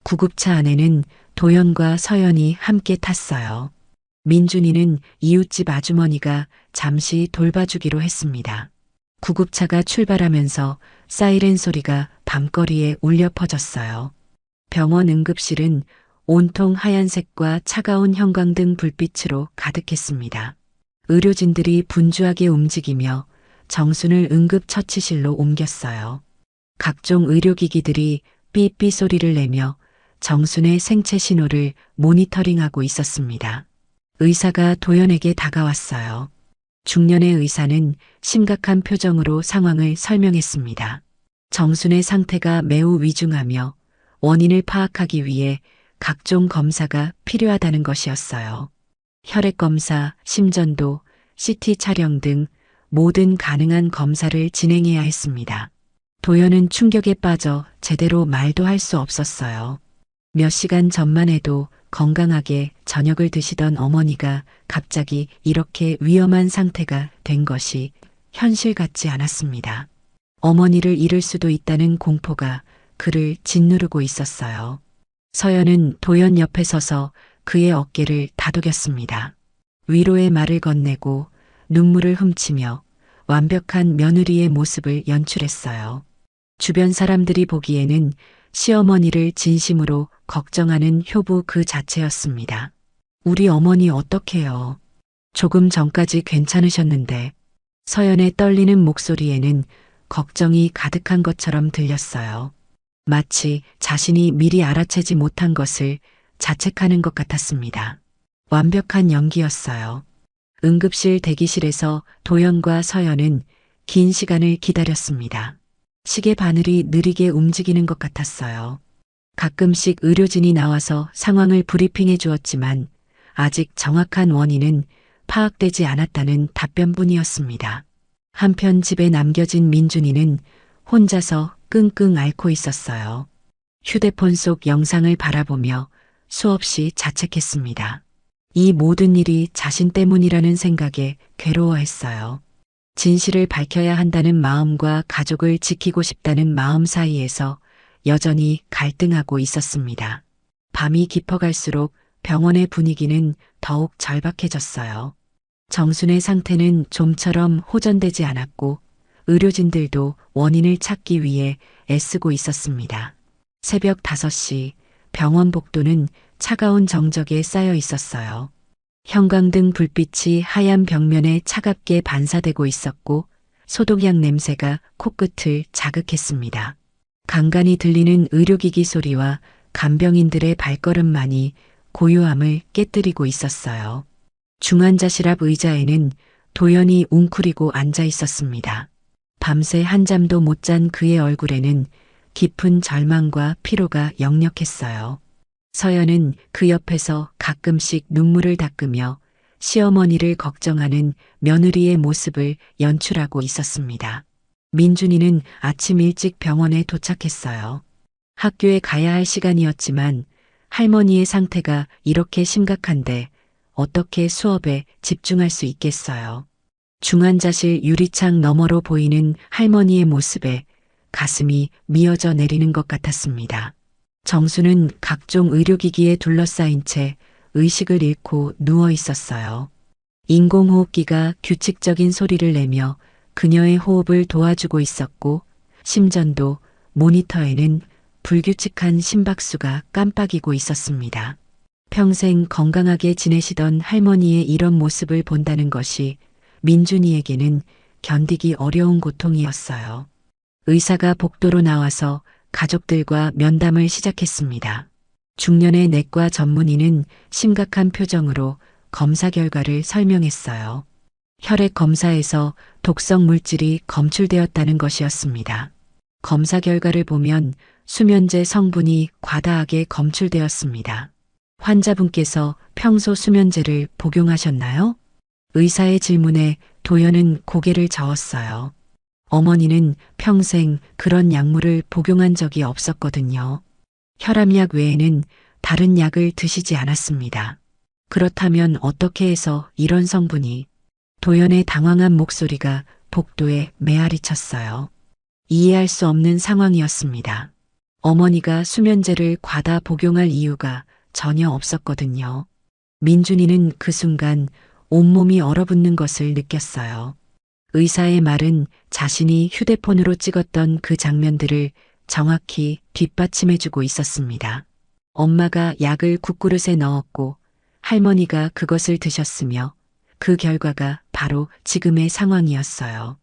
구급차 안에는 도연과 서연이 함께 탔어요. 민준이는 이웃집 아주머니가 잠시 돌봐주기로 했습니다. 구급차가 출발하면서 사이렌 소리가 밤거리에 울려 퍼졌어요. 병원 응급실은 온통 하얀색과 차가운 형광등 불빛으로 가득했습니다. 의료진들이 분주하게 움직이며 정순을 응급처치실로 옮겼어요. 각종 의료기기들이 삐삐 소리를 내며 정순의 생체 신호를 모니터링하고 있었습니다. 의사가 도연에게 다가왔어요. 중년의 의사는 심각한 표정으로 상황을 설명했습니다. 정순의 상태가 매우 위중하며 원인을 파악하기 위해 각종 검사가 필요하다는 것이었어요. 혈액검사, 심전도, CT 촬영 등 모든 가능한 검사를 진행해야 했습니다. 도연은 충격에 빠져 제대로 말도 할 수 없었어요. 몇 시간 전만 해도 건강하게 저녁을 드시던 어머니가 갑자기 이렇게 위험한 상태가 된 것이 현실 같지 않았습니다. 어머니를 잃을 수도 있다는 공포가 그를 짓누르고 있었어요. 서연은 도연 옆에 서서 그의 어깨를 다독였습니다. 위로의 말을 건네고 눈물을 훔치며 완벽한 며느리의 모습을 연출했어요. 주변 사람들이 보기에는 시어머니를 진심으로 걱정하는 효부 그 자체였습니다. 우리 어머니 어떡해요? 조금 전까지 괜찮으셨는데. 서연의 떨리는 목소리에는 걱정이 가득한 것처럼 들렸어요. 마치 자신이 미리 알아채지 못한 것을 자책하는 것 같았습니다. 완벽한 연기였어요. 응급실 대기실에서 도연과 서연은 긴 시간을 기다렸습니다. 시계 바늘이 느리게 움직이는 것 같았어요. 가끔씩 의료진이 나와서 상황을 브리핑해 주었지만 아직 정확한 원인은 파악되지 않았다는 답변뿐이었습니다. 한편 집에 남겨진 민준이는 혼자서 끙끙 앓고 있었어요. 휴대폰 속 영상을 바라보며 수없이 자책했습니다. 이 모든 일이 자신 때문이라는 생각에 괴로워했어요. 진실을 밝혀야 한다는 마음과 가족을 지키고 싶다는 마음 사이에서 여전히 갈등하고 있었습니다. 밤이 깊어갈수록 병원의 분위기는 더욱 절박해졌어요. 정순의 상태는 좀처럼 호전되지 않았고 의료진들도 원인을 찾기 위해 애쓰고 있었습니다. 새벽 5시 병원 복도는 차가운 정적에 쌓여 있었어요. 형광등 불빛이 하얀 벽면에 차갑게 반사되고 있었고 소독약 냄새가 코끝을 자극했습니다. 간간이 들리는 의료기기 소리와 간병인들의 발걸음만이 고요함을 깨뜨리고 있었어요. 중환자실 앞 의자에는 도연이 웅크리고 앉아 있었습니다. 밤새 한잠도 못 잔 그의 얼굴에는 깊은 절망과 피로가 역력했어요. 서연은 그 옆에서 가끔씩 눈물을 닦으며 시어머니를 걱정하는 며느리의 모습을 연출하고 있었습니다. 민준이는 아침 일찍 병원에 도착했어요. 학교에 가야 할 시간이었지만 할머니의 상태가 이렇게 심각한데 어떻게 수업에 집중할 수 있겠어요. 중환자실 유리창 너머로 보이는 할머니의 모습에 가슴이 미어져 내리는 것 같았습니다. 정수는 각종 의료기기에 둘러싸인 채 의식을 잃고 누워 있었어요. 인공호흡기가 규칙적인 소리를 내며 그녀의 호흡을 도와주고 있었고 심전도 모니터에는 불규칙한 심박수가 깜빡이고 있었습니다. 평생 건강하게 지내시던 할머니의 이런 모습을 본다는 것이 민준이에게는 견디기 어려운 고통이었어요. 의사가 복도로 나와서 가족들과 면담을 시작했습니다. 중년의 내과 전문의는 심각한 표정으로 검사 결과를 설명했어요. 혈액 검사에서 독성 물질이 검출되었다는 것이었습니다. 검사 결과를 보면 수면제 성분이 과다하게 검출되었습니다. 환자분께서 평소 수면제를 복용하셨나요? 의사의 질문에 도연은 고개를 저었어요. 어머니는 평생 그런 약물을 복용한 적이 없었거든요. 혈압약 외에는 다른 약을 드시지 않았습니다. 그렇다면 어떻게 해서 이런 성분이? 도연의 당황한 목소리가 복도에 메아리 쳤어요. 이해할 수 없는 상황이었습니다. 어머니가 수면제를 과다 복용할 이유가 전혀 없었거든요. 민준이는 그 순간 온몸이 얼어붙는 것을 느꼈어요. 의사의 말은 자신이 휴대폰으로 찍었던 그 장면들을 정확히 뒷받침해주고 있었습니다. 엄마가 약을 국그릇에 넣었고 할머니가 그것을 드셨으며 그 결과가 바로 지금의 상황이었어요.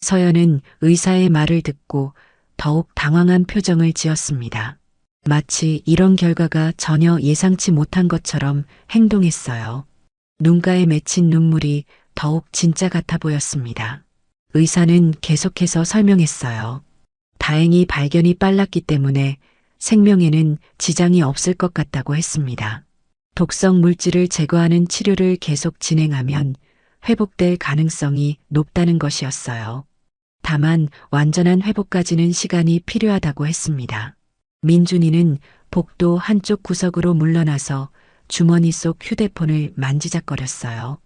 서연은 의사의 말을 듣고 더욱 당황한 표정을 지었습니다. 마치 이런 결과가 전혀 예상치 못한 것처럼 행동했어요. 눈가에 맺힌 눈물이 더욱 진짜 같아 보였습니다. 의사는 계속해서 설명했어요. 다행히 발견이 빨랐기 때문에 생명에는 지장이 없을 것 같다고 했습니다. 독성 물질을 제거하는 치료를 계속 진행하면 회복될 가능성이 높다는 것이었어요. 다만 완전한 회복까지는 시간이 필요하다고 했습니다. 민준이는 복도 한쪽 구석으로 물러나서 주머니 속 휴대폰을 만지작거렸어요.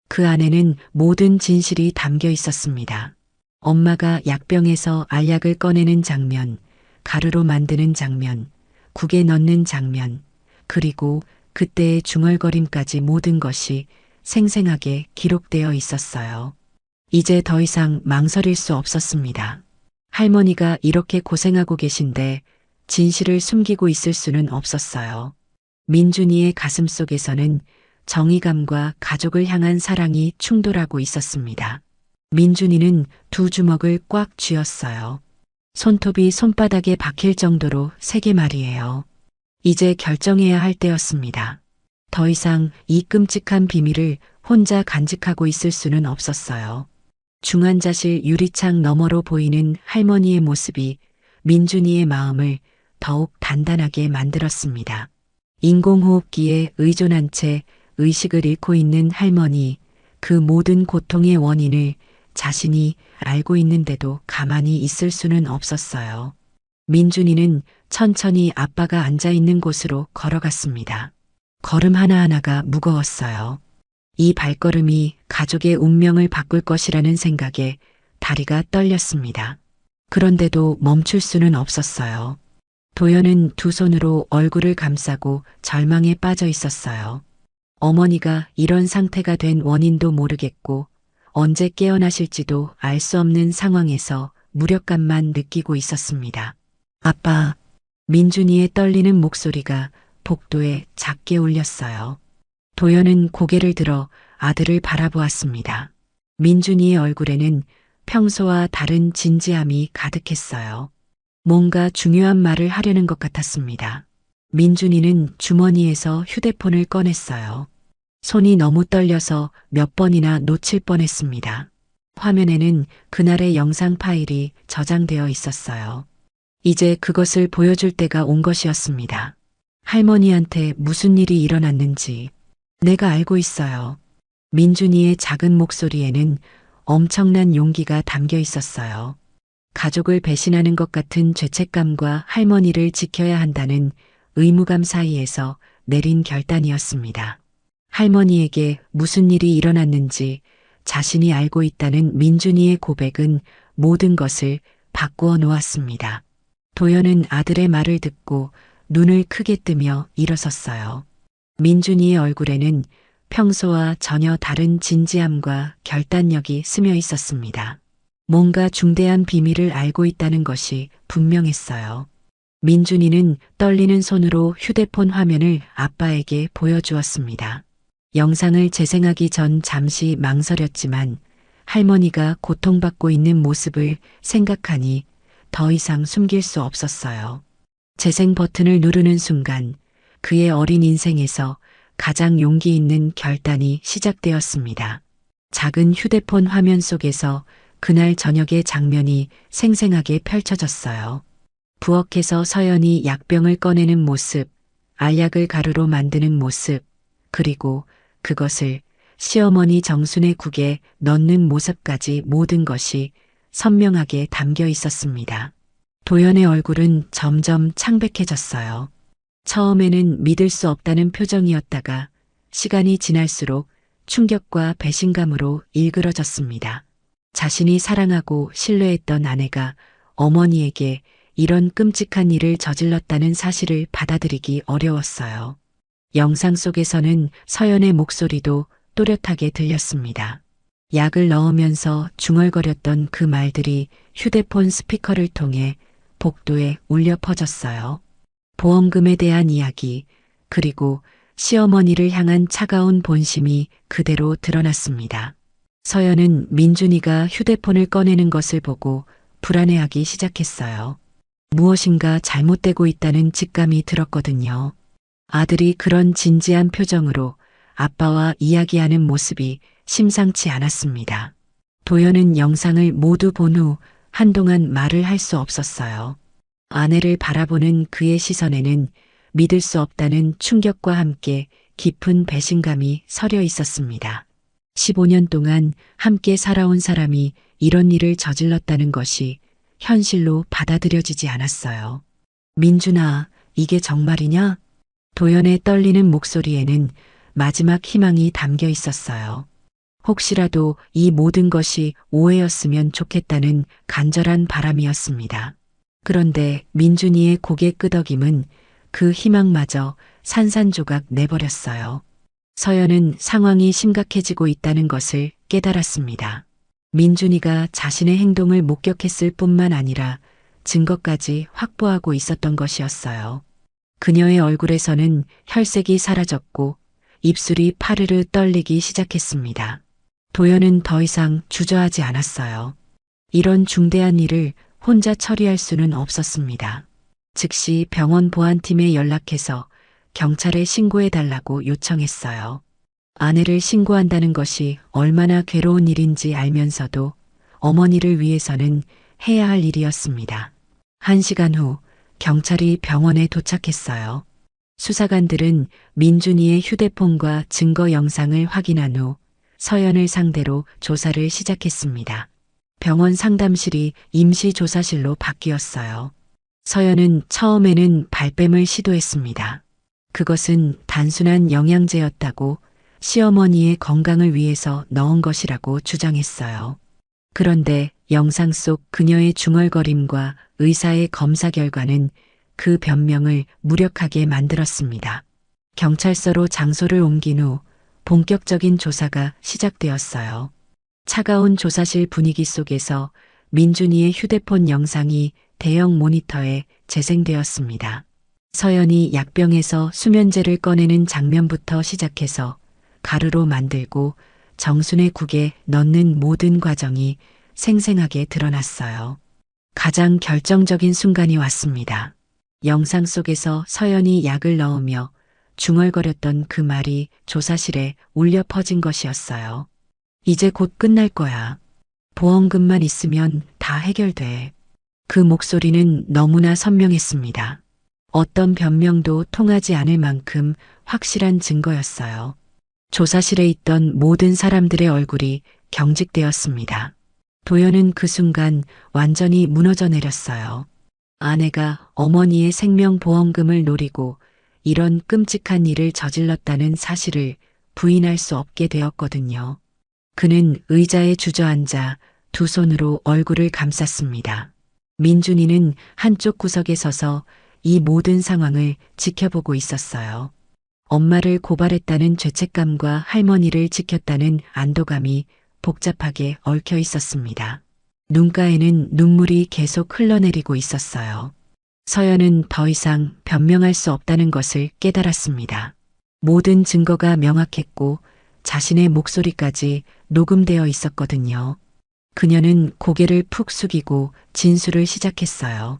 그 안에는 모든 진실이 담겨 있었습니다. 엄마가 약병에서 알약을 꺼내는 장면, 가루로 만드는 장면, 국에 넣는 장면, 그리고 그때의 중얼거림까지 모든 것이 생생하게 기록되어 있었어요. 이제 더 이상 망설일 수 없었습니다. 할머니가 이렇게 고생하고 계신데 진실을 숨기고 있을 수는 없었어요. 민준이의 가슴 속에서는 정의감과 가족을 향한 사랑이 충돌하고 있었습니다. 민준이는 두 주먹을 꽉 쥐었어요. 손톱이 손바닥에 박힐 정도로 세게 말이에요. 이제 결정해야 할 때였습니다. 더 이상 이 끔찍한 비밀을 혼자 간직하고 있을 수는 없었어요. 중환자실 유리창 너머로 보이는 할머니의 모습이 민준이의 마음을 더욱 단단하게 만들었습니다. 인공호흡기에 의존한 채 의식을 잃고 있는 할머니, 그 모든 고통의 원인을 자신이 알고 있는데도 가만히 있을 수는 없었어요. 민준이는 천천히 아빠가 앉아 있는 곳으로 걸어갔습니다. 걸음 하나하나가 무거웠어요. 이 발걸음이 가족의 운명을 바꿀 것이라는 생각에 다리가 떨렸습니다. 그런데도 멈출 수는 없었어요. 도연은 두 손으로 얼굴을 감싸고 절망에 빠져 있었어요. 어머니가 이런 상태가 된 원인도 모르겠고 언제 깨어나실지도 알 수 없는 상황에서 무력감만 느끼고 있었습니다. 아빠, 민준이의 떨리는 목소리가 복도에 작게 울렸어요. 도연은 고개를 들어 아들을 바라보았습니다. 민준이의 얼굴에는 평소와 다른 진지함이 가득했어요. 뭔가 중요한 말을 하려는 것 같았습니다. 민준이는 주머니에서 휴대폰을 꺼냈어요. 손이 너무 떨려서 몇 번이나 놓칠 뻔했습니다. 화면에는 그날의 영상 파일이 저장되어 있었어요. 이제 그것을 보여줄 때가 온 것이었습니다. 할머니한테 무슨 일이 일어났는지 내가 알고 있어요. 민준이의 작은 목소리에는 엄청난 용기가 담겨 있었어요. 가족을 배신하는 것 같은 죄책감과 할머니를 지켜야 한다는 의무감 사이에서 내린 결단이었습니다. 할머니에게 무슨 일이 일어났는지 자신이 알고 있다는 민준이의 고백은 모든 것을 바꾸어 놓았습니다. 도연은 아들의 말을 듣고 눈을 크게 뜨며 일어섰어요. 민준이의 얼굴에는 평소와 전혀 다른 진지함과 결단력이 스며 있었습니다. 뭔가 중대한 비밀을 알고 있다는 것이 분명했어요. 민준이는 떨리는 손으로 휴대폰 화면을 아빠에게 보여주었습니다. 영상을 재생하기 전 잠시 망설였지만 할머니가 고통받고 있는 모습을 생각하니 더 이상 숨길 수 없었어요. 재생 버튼을 누르는 순간 그의 어린 인생에서 가장 용기 있는 결단이 시작되었습니다. 작은 휴대폰 화면 속에서 그날 저녁의 장면이 생생하게 펼쳐졌어요. 부엌에서 서연이 약병을 꺼내는 모습, 알약을 가루로 만드는 모습, 그리고 그것을 시어머니 정순의 국에 넣는 모습까지 모든 것이 선명하게 담겨 있었습니다. 도연의 얼굴은 점점 창백해졌어요. 처음에는 믿을 수 없다는 표정이었다가 시간이 지날수록 충격과 배신감으로 일그러졌습니다. 자신이 사랑하고 신뢰했던 아내가 어머니에게 이런 끔찍한 일을 저질렀다는 사실을 받아들이기 어려웠어요. 영상 속에서는 서연의 목소리도 또렷하게 들렸습니다. 약을 넣으면서 중얼거렸던 그 말들이 휴대폰 스피커를 통해 복도에 울려 퍼졌어요. 보험금에 대한 이야기, 그리고 시어머니를 향한 차가운 본심이 그대로 드러났습니다. 서연은 민준이가 휴대폰을 꺼내는 것을 보고 불안해하기 시작했어요. 무엇인가 잘못되고 있다는 직감이 들었거든요. 아들이 그런 진지한 표정으로 아빠와 이야기하는 모습이 심상치 않았습니다. 도연은 영상을 모두 본 후 한동안 말을 할 수 없었어요. 아내를 바라보는 그의 시선에는 믿을 수 없다는 충격과 함께 깊은 배신감이 서려 있었습니다. 15년 동안 함께 살아온 사람이 이런 일을 저질렀다는 것이 현실로 받아들여지지 않았어요. 민준아, 이게 정말이냐? 도연의 떨리는 목소리에는 마지막 희망이 담겨 있었어요. 혹시라도 이 모든 것이 오해였으면 좋겠다는 간절한 바람이었습니다. 그런데 민준이의 고개 끄덕임은 그 희망마저 산산조각 내버렸어요. 서연은 상황이 심각해지고 있다는 것을 깨달았습니다. 민준이가 자신의 행동을 목격했을 뿐만 아니라 증거까지 확보하고 있었던 것이었어요. 그녀의 얼굴에서는 혈색이 사라졌고 입술이 파르르 떨리기 시작했습니다. 도연은 더 이상 주저하지 않았어요. 이런 중대한 일을 혼자 처리할 수는 없었습니다. 즉시 병원 보안팀에 연락해서 경찰에 신고해달라고 요청했어요. 아내를 신고한다는 것이 얼마나 괴로운 일인지 알면서도 어머니를 위해서는 해야 할 일이었습니다. 1시간 후 경찰이 병원에 도착했어요. 수사관들은 민준이의 휴대폰과 증거 영상을 확인한 후 서연을 상대로 조사를 시작했습니다. 병원 상담실이 임시조사실로 바뀌었어요. 서연은 처음에는 발뺌을 시도했습니다. 그것은 단순한 영양제였다고 시어머니의 건강을 위해서 넣은 것이라고 주장했어요. 그런데 영상 속 그녀의 중얼거림과 의사의 검사 결과는 그 변명을 무력하게 만들었습니다. 경찰서로 장소를 옮긴 후 본격적인 조사가 시작되었어요. 차가운 조사실 분위기 속에서 민준이의 휴대폰 영상이 대형 모니터에 재생되었습니다. 서연이 약병에서 수면제를 꺼내는 장면부터 시작해서 가루로 만들고 정순의 국에 넣는 모든 과정이 생생하게 드러났어요. 가장 결정적인 순간이 왔습니다. 영상 속에서 서연이 약을 넣으며 중얼거렸던 그 말이 조사실에 울려 퍼진 것이었어요. 이제 곧 끝날 거야. 보험금만 있으면 다 해결돼. 그 목소리는 너무나 선명했습니다. 어떤 변명도 통하지 않을 만큼 확실한 증거였어요. 조사실에 있던 모든 사람들의 얼굴이 경직되었습니다. 도연은 그 순간 완전히 무너져 내렸어요. 아내가 어머니의 생명보험금을 노리고 이런 끔찍한 일을 저질렀다는 사실을 부인할 수 없게 되었거든요. 그는 의자에 주저앉아 두 손으로 얼굴을 감쌌습니다. 민준이는 한쪽 구석에 서서 이 모든 상황을 지켜보고 있었어요. 엄마를 고발했다는 죄책감과 할머니를 지켰다는 안도감이 복잡하게 얽혀 있었습니다. 눈가에는 눈물이 계속 흘러내리고 있었어요. 서연은 더 이상 변명할 수 없다는 것을 깨달았습니다. 모든 증거가 명확했고 자신의 목소리까지 녹음되어 있었거든요. 그녀는 고개를 푹 숙이고 진술을 시작했어요.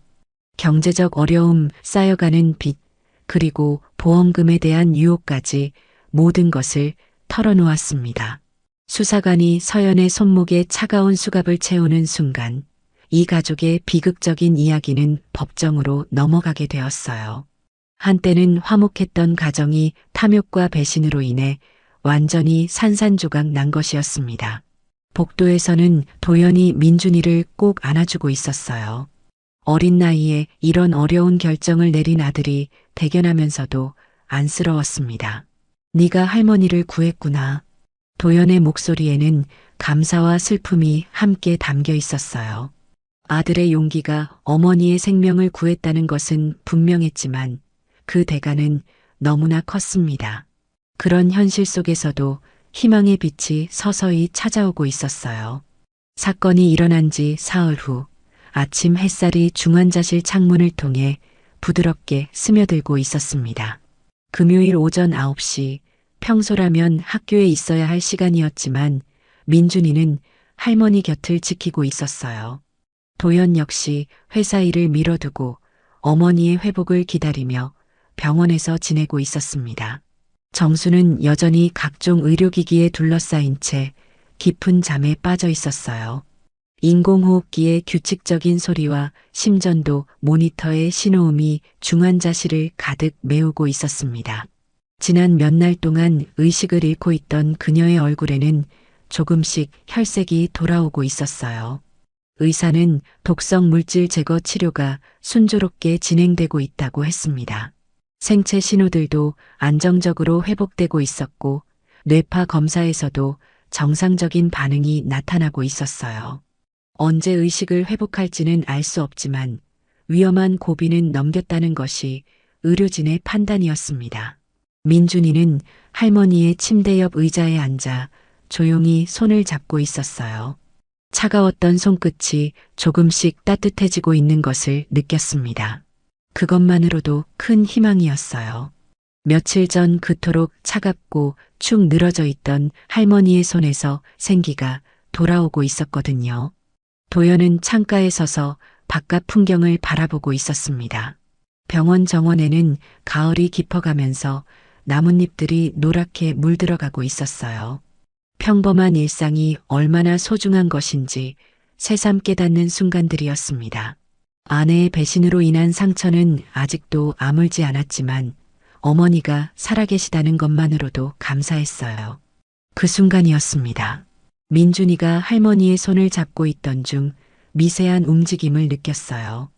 경제적 어려움, 쌓여가는 빚, 그리고 보험금에 대한 유혹까지 모든 것을 털어놓았습니다. 수사관이 서연의 손목에 차가운 수갑을 채우는 순간 이 가족의 비극적인 이야기는 법정으로 넘어가게 되었어요. 한때는 화목했던 가정이 탐욕과 배신으로 인해 완전히 산산조각 난 것이었습니다. 복도에서는 도연이 민준이를 꼭 안아주고 있었어요. 어린 나이에 이런 어려운 결정을 내린 아들이 대견하면서도 안쓰러웠습니다. 네가 할머니를 구했구나. 도연의 목소리에는 감사와 슬픔이 함께 담겨 있었어요. 아들의 용기가 어머니의 생명을 구했다는 것은 분명했지만 그 대가는 너무나 컸습니다. 그런 현실 속에서도 희망의 빛이 서서히 찾아오고 있었어요. 사건이 일어난 지 사흘 후 아침 햇살이 중환자실 창문을 통해 부드럽게 스며들고 있었습니다. 금요일 오전 9시, 평소라면 학교에 있어야 할 시간이었지만 민준이는 할머니 곁을 지키고 있었어요. 도연 역시 회사 일을 미뤄두고 어머니의 회복을 기다리며 병원에서 지내고 있었습니다. 정수는 여전히 각종 의료기기에 둘러싸인 채 깊은 잠에 빠져 있었어요. 인공호흡기의 규칙적인 소리와 심전도 모니터의 신호음이 중환자실을 가득 메우고 있었습니다. 지난 몇 날 동안 의식을 잃고 있던 그녀의 얼굴에는 조금씩 혈색이 돌아오고 있었어요. 의사는 독성 물질 제거 치료가 순조롭게 진행되고 있다고 했습니다. 생체 신호들도 안정적으로 회복되고 있었고 뇌파 검사에서도 정상적인 반응이 나타나고 있었어요. 언제 의식을 회복할지는 알 수 없지만 위험한 고비는 넘겼다는 것이 의료진의 판단이었습니다. 민준이는 할머니의 침대 옆 의자에 앉아 조용히 손을 잡고 있었어요. 차가웠던 손끝이 조금씩 따뜻해지고 있는 것을 느꼈습니다. 그것만으로도 큰 희망이었어요. 며칠 전 그토록 차갑고 축 늘어져 있던 할머니의 손에서 생기가 돌아오고 있었거든요. 도연은 창가에 서서 바깥 풍경을 바라보고 있었습니다. 병원 정원에는 가을이 깊어가면서 나뭇잎들이 노랗게 물들어가고 있었어요. 평범한 일상이 얼마나 소중한 것인지 새삼 깨닫는 순간들이었습니다. 아내의 배신으로 인한 상처는 아직도 아물지 않았지만 어머니가 살아계시다는 것만으로도 감사했어요. 그 순간이었습니다. 민준이가 할머니의 손을 잡고 있던 중 미세한 움직임을 느꼈어요.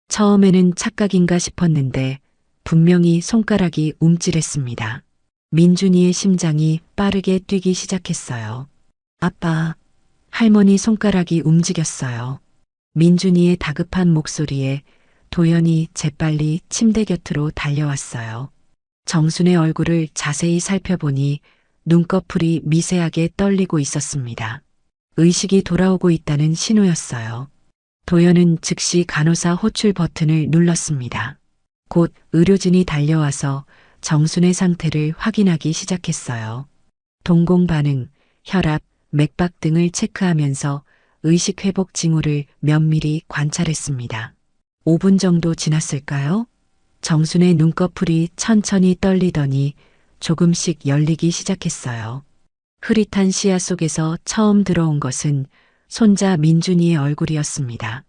처음에는 착각인가 싶었는데 분명히 손가락이 움찔했습니다. 민준이의 심장이 빠르게 뛰기 시작했어요. 아빠, 할머니 손가락이 움직였어요. 민준이의 다급한 목소리에 도연이 재빨리 침대 곁으로 달려왔어요. 정순의 얼굴을 자세히 살펴보니 눈꺼풀이 미세하게 떨리고 있었습니다. 의식이 돌아오고 있다는 신호였어요. 도연은 즉시 간호사 호출 버튼을 눌렀습니다. 곧 의료진이 달려와서 정순의 상태를 확인하기 시작했어요. 동공 반응, 혈압, 맥박 등을 체크하면서 의식 회복 징후를 면밀히 관찰했습니다. 5분 정도 지났을까요? 정순의 눈꺼풀이 천천히 떨리더니 조금씩 열리기 시작했어요. 흐릿한 시야 속에서 처음 들어온 것은 손자 민준이의 얼굴이었습니다.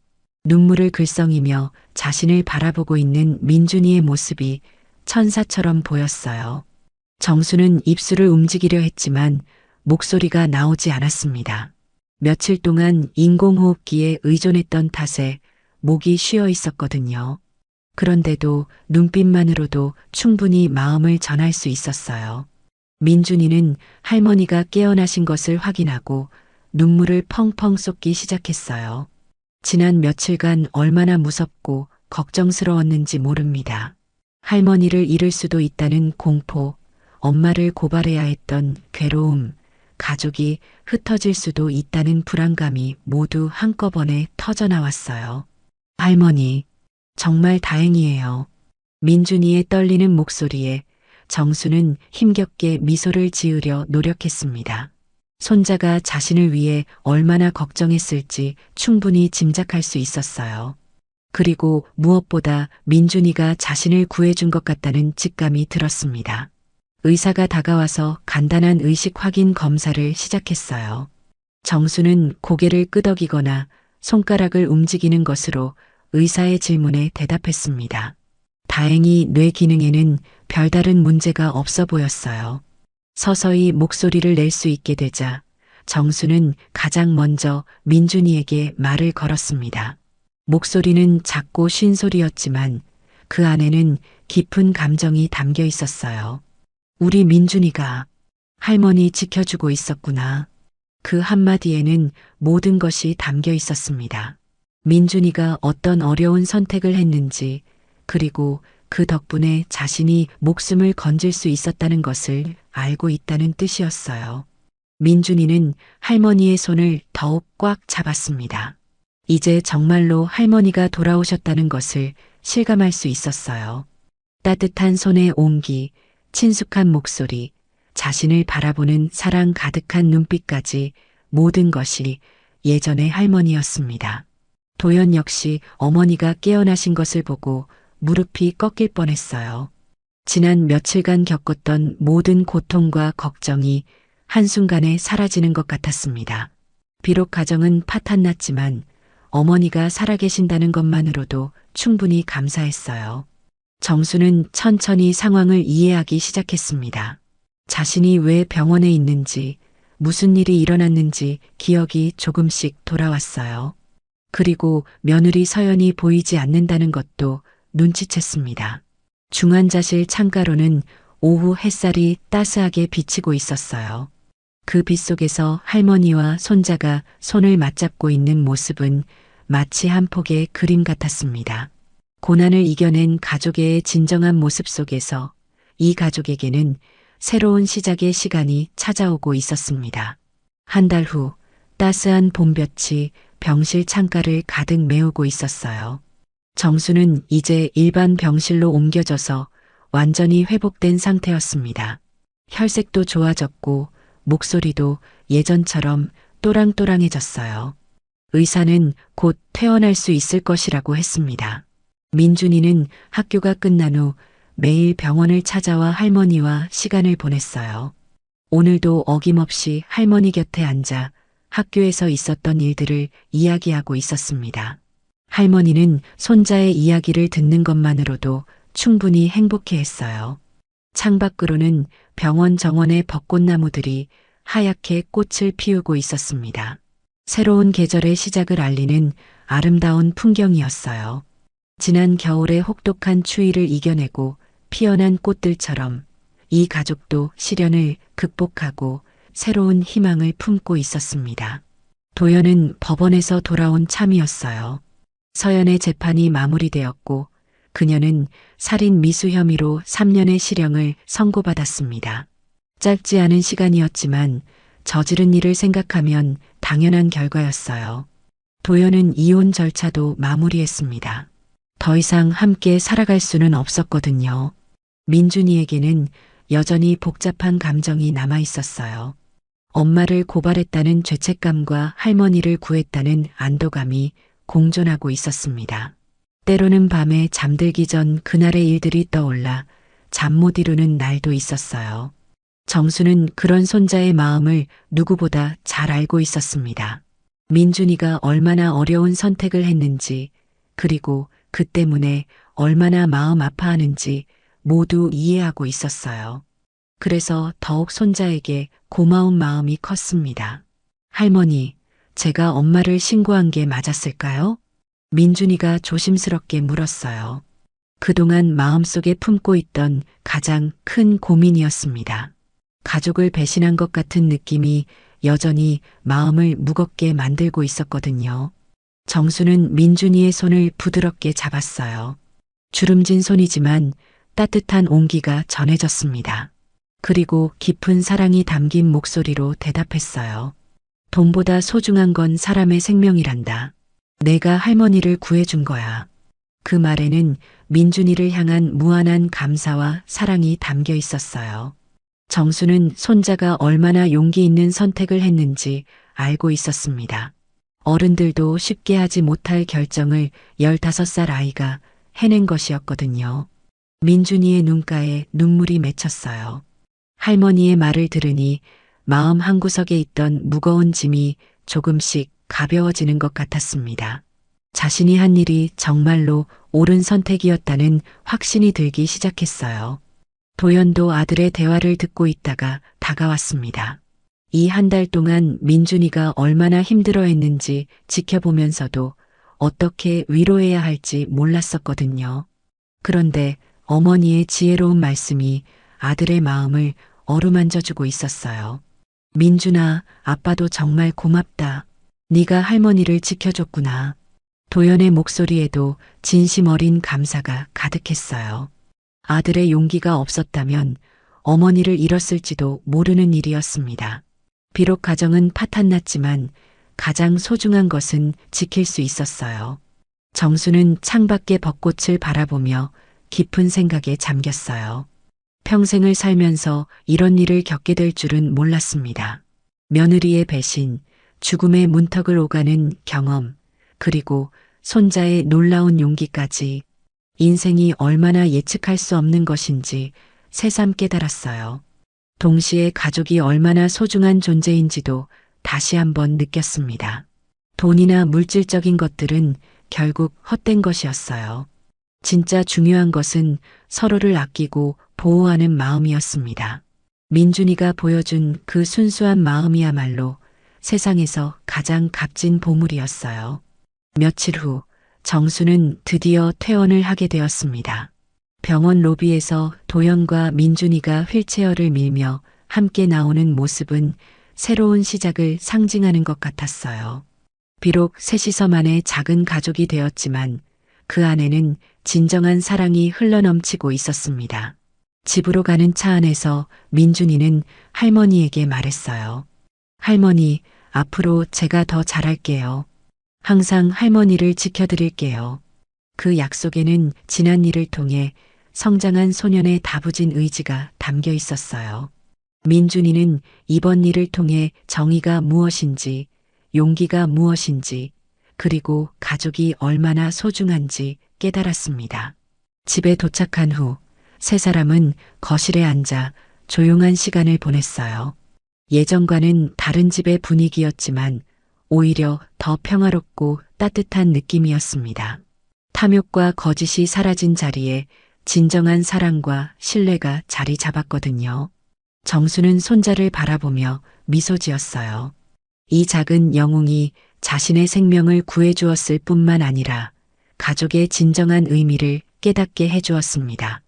눈물을 글썽이며 자신을 바라보고 있는 민준이의 모습이 천사처럼 보였어요. 정수는 입술을 움직이려 했지만 목소리가 나오지 않았습니다. 며칠 동안 인공호흡기에 의존했던 탓에 목이 쉬어 있었거든요. 그런데도 눈빛만으로도 충분히 마음을 전할 수 있었어요. 민준이는 할머니가 깨어나신 것을 확인하고 눈물을 펑펑 쏟기 시작했어요. 지난 며칠간 얼마나 무섭고 걱정스러웠는지 모릅니다. 할머니를 잃을 수도 있다는 공포, 엄마를 고발해야 했던 괴로움, 가족이 흩어질 수도 있다는 불안감이 모두 한꺼번에 터져나왔어요. 할머니, 정말 다행이에요. 민준이의 떨리는 목소리에 정수는 힘겹게 미소를 지으려 노력했습니다. 손자가 자신을 위해 얼마나 걱정했을지 충분히 짐작할 수 있었어요. 그리고 무엇보다 민준이가 자신을 구해준 것 같다는 직감이 들었습니다. 의사가 다가와서 간단한 의식 확인 검사를 시작했어요. 정수는 고개를 끄덕이거나 손가락을 움직이는 것으로 의사의 질문에 대답했습니다. 다행히 뇌 기능에는 별다른 문제가 없어 보였어요. 서서히 목소리를 낼 수 있게 되자 정수는 가장 먼저 민준이에게 말을 걸었습니다. 목소리는 작고 쉰 소리였지만 그 안에는 깊은 감정이 담겨 있었어요. 우리 민준이가 할머니 지켜주고 있었구나. 그 한마디에는 모든 것이 담겨 있었습니다. 민준이가 어떤 어려운 선택을 했는지, 그리고 그 덕분에 자신이 목숨을 건질 수 있었다는 것을 알고 있다는 뜻이었어요. 민준이는 할머니의 손을 더욱 꽉 잡았습니다. 이제 정말로 할머니가 돌아오셨다는 것을 실감할 수 있었어요. 따뜻한 손의 온기, 친숙한 목소리, 자신을 바라보는 사랑 가득한 눈빛까지 모든 것이 예전의 할머니였습니다. 도연 역시 어머니가 깨어나신 것을 보고 무릎이 꺾일 뻔했어요. 지난 며칠간 겪었던 모든 고통과 걱정이 한순간에 사라지는 것 같았습니다. 비록 가정은 파탄났지만 어머니가 살아계신다는 것만으로도 충분히 감사했어요. 정수는 천천히 상황을 이해하기 시작했습니다. 자신이 왜 병원에 있는지, 무슨 일이 일어났는지 기억이 조금씩 돌아왔어요. 그리고 며느리 서연이 보이지 않는다는 것도 눈치챘습니다. 중환자실 창가로는 오후 햇살이 따스하게 비치고 있었어요. 그 빛 속에서 할머니와 손자가 손을 맞잡고 있는 모습은 마치 한 폭의 그림 같았습니다. 고난을 이겨낸 가족의 진정한 모습 속에서 이 가족에게는 새로운 시작의 시간이 찾아오고 있었습니다. 한 달 후 따스한 봄볕이 병실 창가를 가득 메우고 있었어요. 정수는 이제 일반 병실로 옮겨져서 완전히 회복된 상태였습니다. 혈색도 좋아졌고 목소리도 예전처럼 또랑또랑해졌어요. 의사는 곧 퇴원할 수 있을 것이라고 했습니다. 민준이는 학교가 끝난 후 매일 병원을 찾아와 할머니와 시간을 보냈어요. 오늘도 어김없이 할머니 곁에 앉아 학교에서 있었던 일들을 이야기하고 있었습니다. 할머니는 손자의 이야기를 듣는 것만으로도 충분히 행복해했어요. 창밖으로는 병원 정원의 벚꽃나무들이 하얗게 꽃을 피우고 있었습니다. 새로운 계절의 시작을 알리는 아름다운 풍경이었어요. 지난 겨울의 혹독한 추위를 이겨내고 피어난 꽃들처럼 이 가족도 시련을 극복하고 새로운 희망을 품고 있었습니다. 도연은 법원에서 돌아온 참이었어요. 서연의 재판이 마무리되었고 그녀는 살인 미수 혐의로 3년의 실형을 선고받았습니다. 짧지 않은 시간이었지만 저지른 일을 생각하면 당연한 결과였어요. 도연은 이혼 절차도 마무리했습니다. 더 이상 함께 살아갈 수는 없었거든요. 민준이에게는 여전히 복잡한 감정이 남아 있었어요. 엄마를 고발했다는 죄책감과 할머니를 구했다는 안도감이 공존하고 있었습니다. 때로는 밤에 잠들기 전 그날의 일들이 떠올라 잠 못 이루는 날도 있었어요. 정수는 그런 손자의 마음을 누구보다 잘 알고 있었습니다. 민준이가 얼마나 어려운 선택을 했는지, 그리고 그 때문에 얼마나 마음 아파하는지 모두 이해하고 있었어요. 그래서 더욱 손자에게 고마운 마음이 컸습니다. 할머니, 제가 엄마를 신고한 게 맞았을까요? 민준이가 조심스럽게 물었어요. 그동안 마음속에 품고 있던 가장 큰 고민이었습니다. 가족을 배신한 것 같은 느낌이 여전히 마음을 무겁게 만들고 있었거든요. 정수는 민준이의 손을 부드럽게 잡았어요. 주름진 손이지만 따뜻한 온기가 전해졌습니다. 그리고 깊은 사랑이 담긴 목소리로 대답했어요. 돈보다 소중한 건 사람의 생명이란다. 내가 할머니를 구해준 거야. 그 말에는 민준이를 향한 무한한 감사와 사랑이 담겨 있었어요. 정수는 손자가 얼마나 용기 있는 선택을 했는지 알고 있었습니다. 어른들도 쉽게 하지 못할 결정을 15살 아이가 해낸 것이었거든요. 민준이의 눈가에 눈물이 맺혔어요. 할머니의 말을 들으니 마음 한구석에 있던 무거운 짐이 조금씩 가벼워지는 것 같았습니다. 자신이 한 일이 정말로 옳은 선택이었다는 확신이 들기 시작했어요. 도연도 아들의 대화를 듣고 있다가 다가왔습니다. 이 한 달 동안 민준이가 얼마나 힘들어했는지 지켜보면서도 어떻게 위로해야 할지 몰랐었거든요. 그런데 어머니의 지혜로운 말씀이 아들의 마음을 어루만져주고 있었어요. 민준아, 아빠도 정말 고맙다. 네가 할머니를 지켜줬구나. 도연의 목소리에도 진심 어린 감사가 가득했어요. 아들의 용기가 없었다면 어머니를 잃었을지도 모르는 일이었습니다. 비록 가정은 파탄났지만 가장 소중한 것은 지킬 수 있었어요. 정수는 창밖의 벚꽃을 바라보며 깊은 생각에 잠겼어요. 평생을 살면서 이런 일을 겪게 될 줄은 몰랐습니다. 며느리의 배신, 죽음의 문턱을 오가는 경험, 그리고 손자의 놀라운 용기까지 인생이 얼마나 예측할 수 없는 것인지 새삼 깨달았어요. 동시에 가족이 얼마나 소중한 존재인지도 다시 한번 느꼈습니다. 돈이나 물질적인 것들은 결국 헛된 것이었어요. 진짜 중요한 것은 서로를 아끼고 보호하는 마음이었습니다. 민준이가 보여준 그 순수한 마음이야말로 세상에서 가장 값진 보물이었어요. 며칠 후 정수는 드디어 퇴원을 하게 되었습니다. 병원 로비에서 도연과 민준이가 휠체어를 밀며 함께 나오는 모습은 새로운 시작을 상징하는 것 같았어요. 비록 셋이서만의 작은 가족이 되었지만 그 안에는 진정한 사랑이 흘러넘치고 있었습니다. 집으로 가는 차 안에서 민준이는 할머니에게 말했어요. 할머니, 앞으로 제가 더 잘할게요. 항상 할머니를 지켜드릴게요. 그 약속에는 지난 일을 통해 성장한 소년의 다부진 의지가 담겨 있었어요. 민준이는 이번 일을 통해 정의가 무엇인지, 용기가 무엇인지, 그리고 가족이 얼마나 소중한지 깨달았습니다. 집에 도착한 후 세 사람은 거실에 앉아 조용한 시간을 보냈어요. 예전과는 다른 집의 분위기였지만 오히려 더 평화롭고 따뜻한 느낌이었습니다. 탐욕과 거짓이 사라진 자리에 진정한 사랑과 신뢰가 자리 잡았거든요. 정수는 손자를 바라보며 미소 지었어요. 이 작은 영웅이 자신의 생명을 구해주었을 뿐만 아니라 가족의 진정한 의미를 깨닫게 해주었습니다.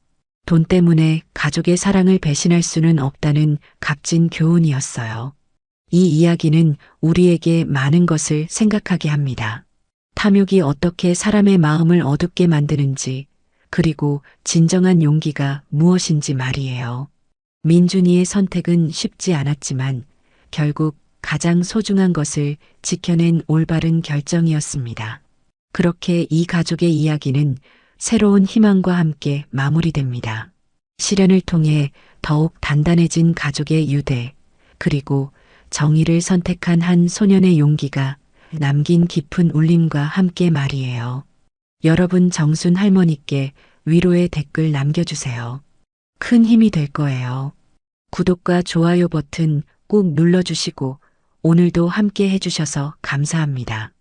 돈 때문에 가족의 사랑을 배신할 수는 없다는 값진 교훈이었어요. 이 이야기는 우리에게 많은 것을 생각하게 합니다. 탐욕이 어떻게 사람의 마음을 어둡게 만드는지, 그리고 진정한 용기가 무엇인지 말이에요. 민준이의 선택은 쉽지 않았지만 결국 가장 소중한 것을 지켜낸 올바른 결정이었습니다. 그렇게 이 가족의 이야기는 새로운 희망과 함께 마무리됩니다. 시련을 통해 더욱 단단해진 가족의 유대, 그리고 정의를 선택한 한 소년의 용기가 남긴 깊은 울림과 함께 말이에요. 여러분 정순 할머니께 위로의 댓글 남겨주세요. 큰 힘이 될 거예요. 구독과 좋아요 버튼 꼭 눌러주시고 오늘도 함께 해주셔서 감사합니다.